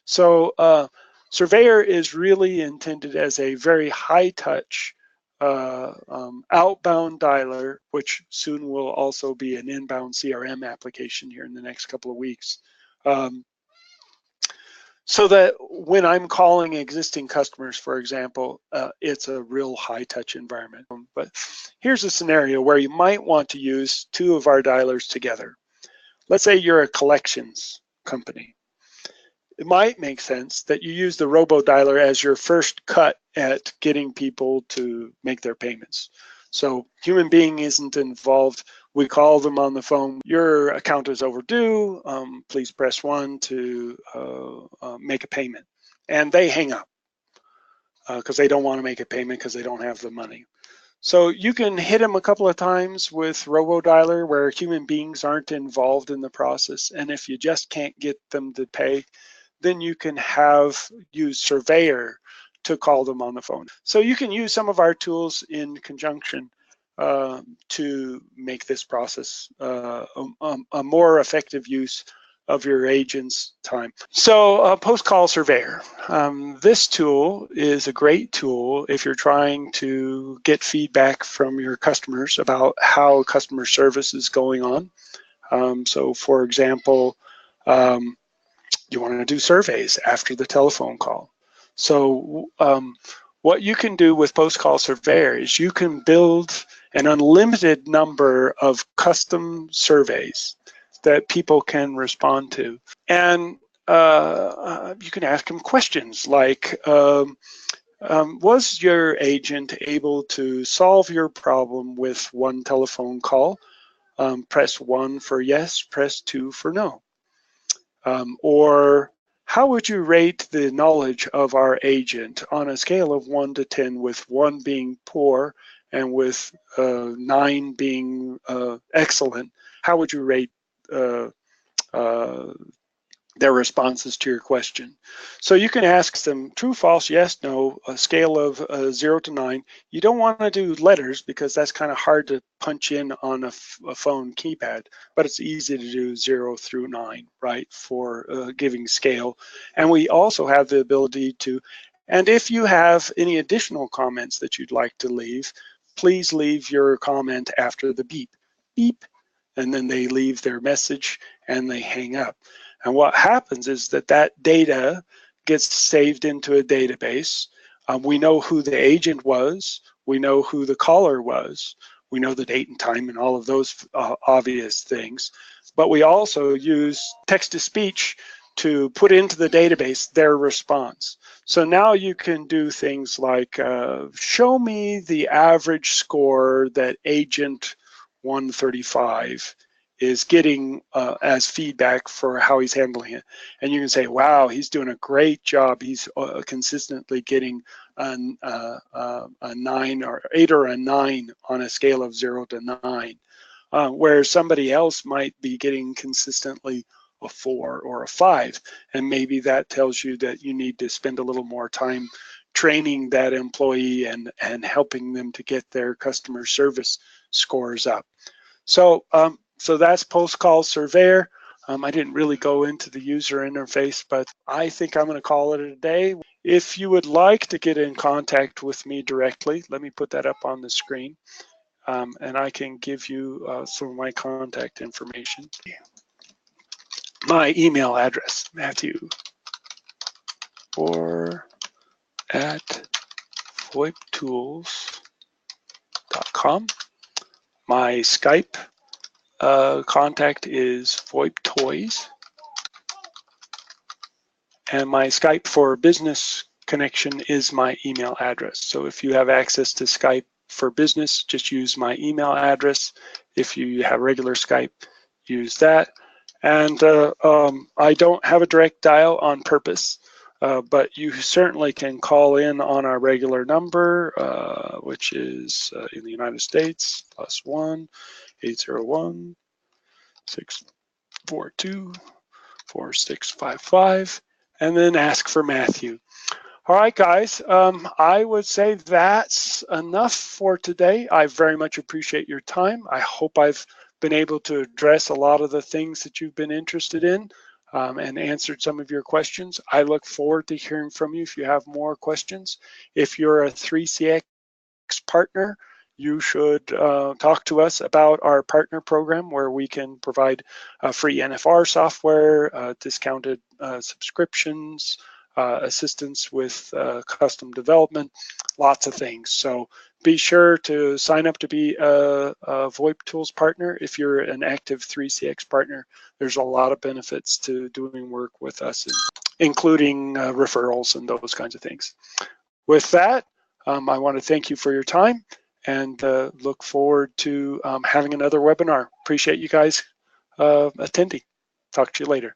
So Surveyor is really intended as a very high-touch outbound dialer, which soon will also be an inbound CRM application here in the next couple of weeks. So that when I'm calling existing customers, for example, it's a real high-touch environment. But here's a scenario where you might want to use two of our dialers together. Let's say you're a collections company. It might make sense that you use the robo-dialer as your first cut at getting people to make their payments. So human being isn't involved. We call them on the phone. Your account is overdue. Please press 1 to make a payment. And they hang up because they don't want to make a payment because they don't have the money. So you can hit them a couple of times with RoboDialer where human beings aren't involved in the process. And if you just can't get them to pay, then you can use Surveyor to call them on the phone. So you can use some of our tools in conjunction to make this process a more effective use of your agent's time. So Post-Call Surveyor. This tool is a great tool if you're trying to get feedback from your customers about how customer service is going on. So for example, you want to do surveys after the telephone call. So what you can do with Post-Call Surveyor is you can build an unlimited number of custom surveys that people can respond to. And you can ask them questions like, was your agent able to solve your problem with one telephone call? Press 1 for yes, press 2 for no. Or how would you rate the knowledge of our agent on a scale of 1 to 10, with 1 being poor and with 9 being excellent? How would you rate their responses to your question? So you can ask them true, false, yes, no, a scale of 0 to 9. You don't want to do letters because that's kind of hard to punch in on a phone keypad, but it's easy to do 0 through 9, right, for giving scale. And we also have the ability to, and if you have any additional comments that you'd like to leave, please leave your comment after the beep, beep, and then they leave their message and they hang up. And what happens is that data gets saved into a database. We know who the agent was. We know who the caller was. We know the date and time and all of those obvious things. But we also use text-to-speech to put into the database their response. So now you can do things like, show me the average score that agent 135 is getting as feedback for how he's handling it. And you can say, wow, he's doing a great job. He's consistently getting a 9 or 8 or a 9 on a scale of 0 to 9, where somebody else might be getting consistently a 4 or a 5. And maybe that tells you that you need to spend a little more time training that employee and helping them to get their customer service scores up. So so that's Post-Call Surveyor. I didn't really go into the user interface, but I think I'm going to call it a day. If you would like to get in contact with me directly, let me put that up on the screen, and I can give you some of my contact information. My email address, Matthew, or at VoIPTools.com. My Skype contact is VoIPToys, and my Skype for business connection is my email address. So if you have access to Skype for business, just use my email address. If you have regular Skype, use that. And I don't have a direct dial on purpose, but you certainly can call in on our regular number, which is in the United States, +1 801 642 4655, and then ask for Matthew. All right, guys, I would say that's enough for today. I very much appreciate your time. I hope I've been able to address a lot of the things that you've been interested in and answered some of your questions. I look forward to hearing from you if you have more questions. If you're a 3CX partner, you should talk to us about our partner program, where we can provide free NFR software, discounted subscriptions, assistance with custom development, lots of things. So be sure to sign up to be a VoIPTools partner. If you're an active 3CX partner, there's a lot of benefits to doing work with us, including referrals and those kinds of things. With that, I want to thank you for your time and look forward to having another webinar. Appreciate you guys attending. Talk to you later.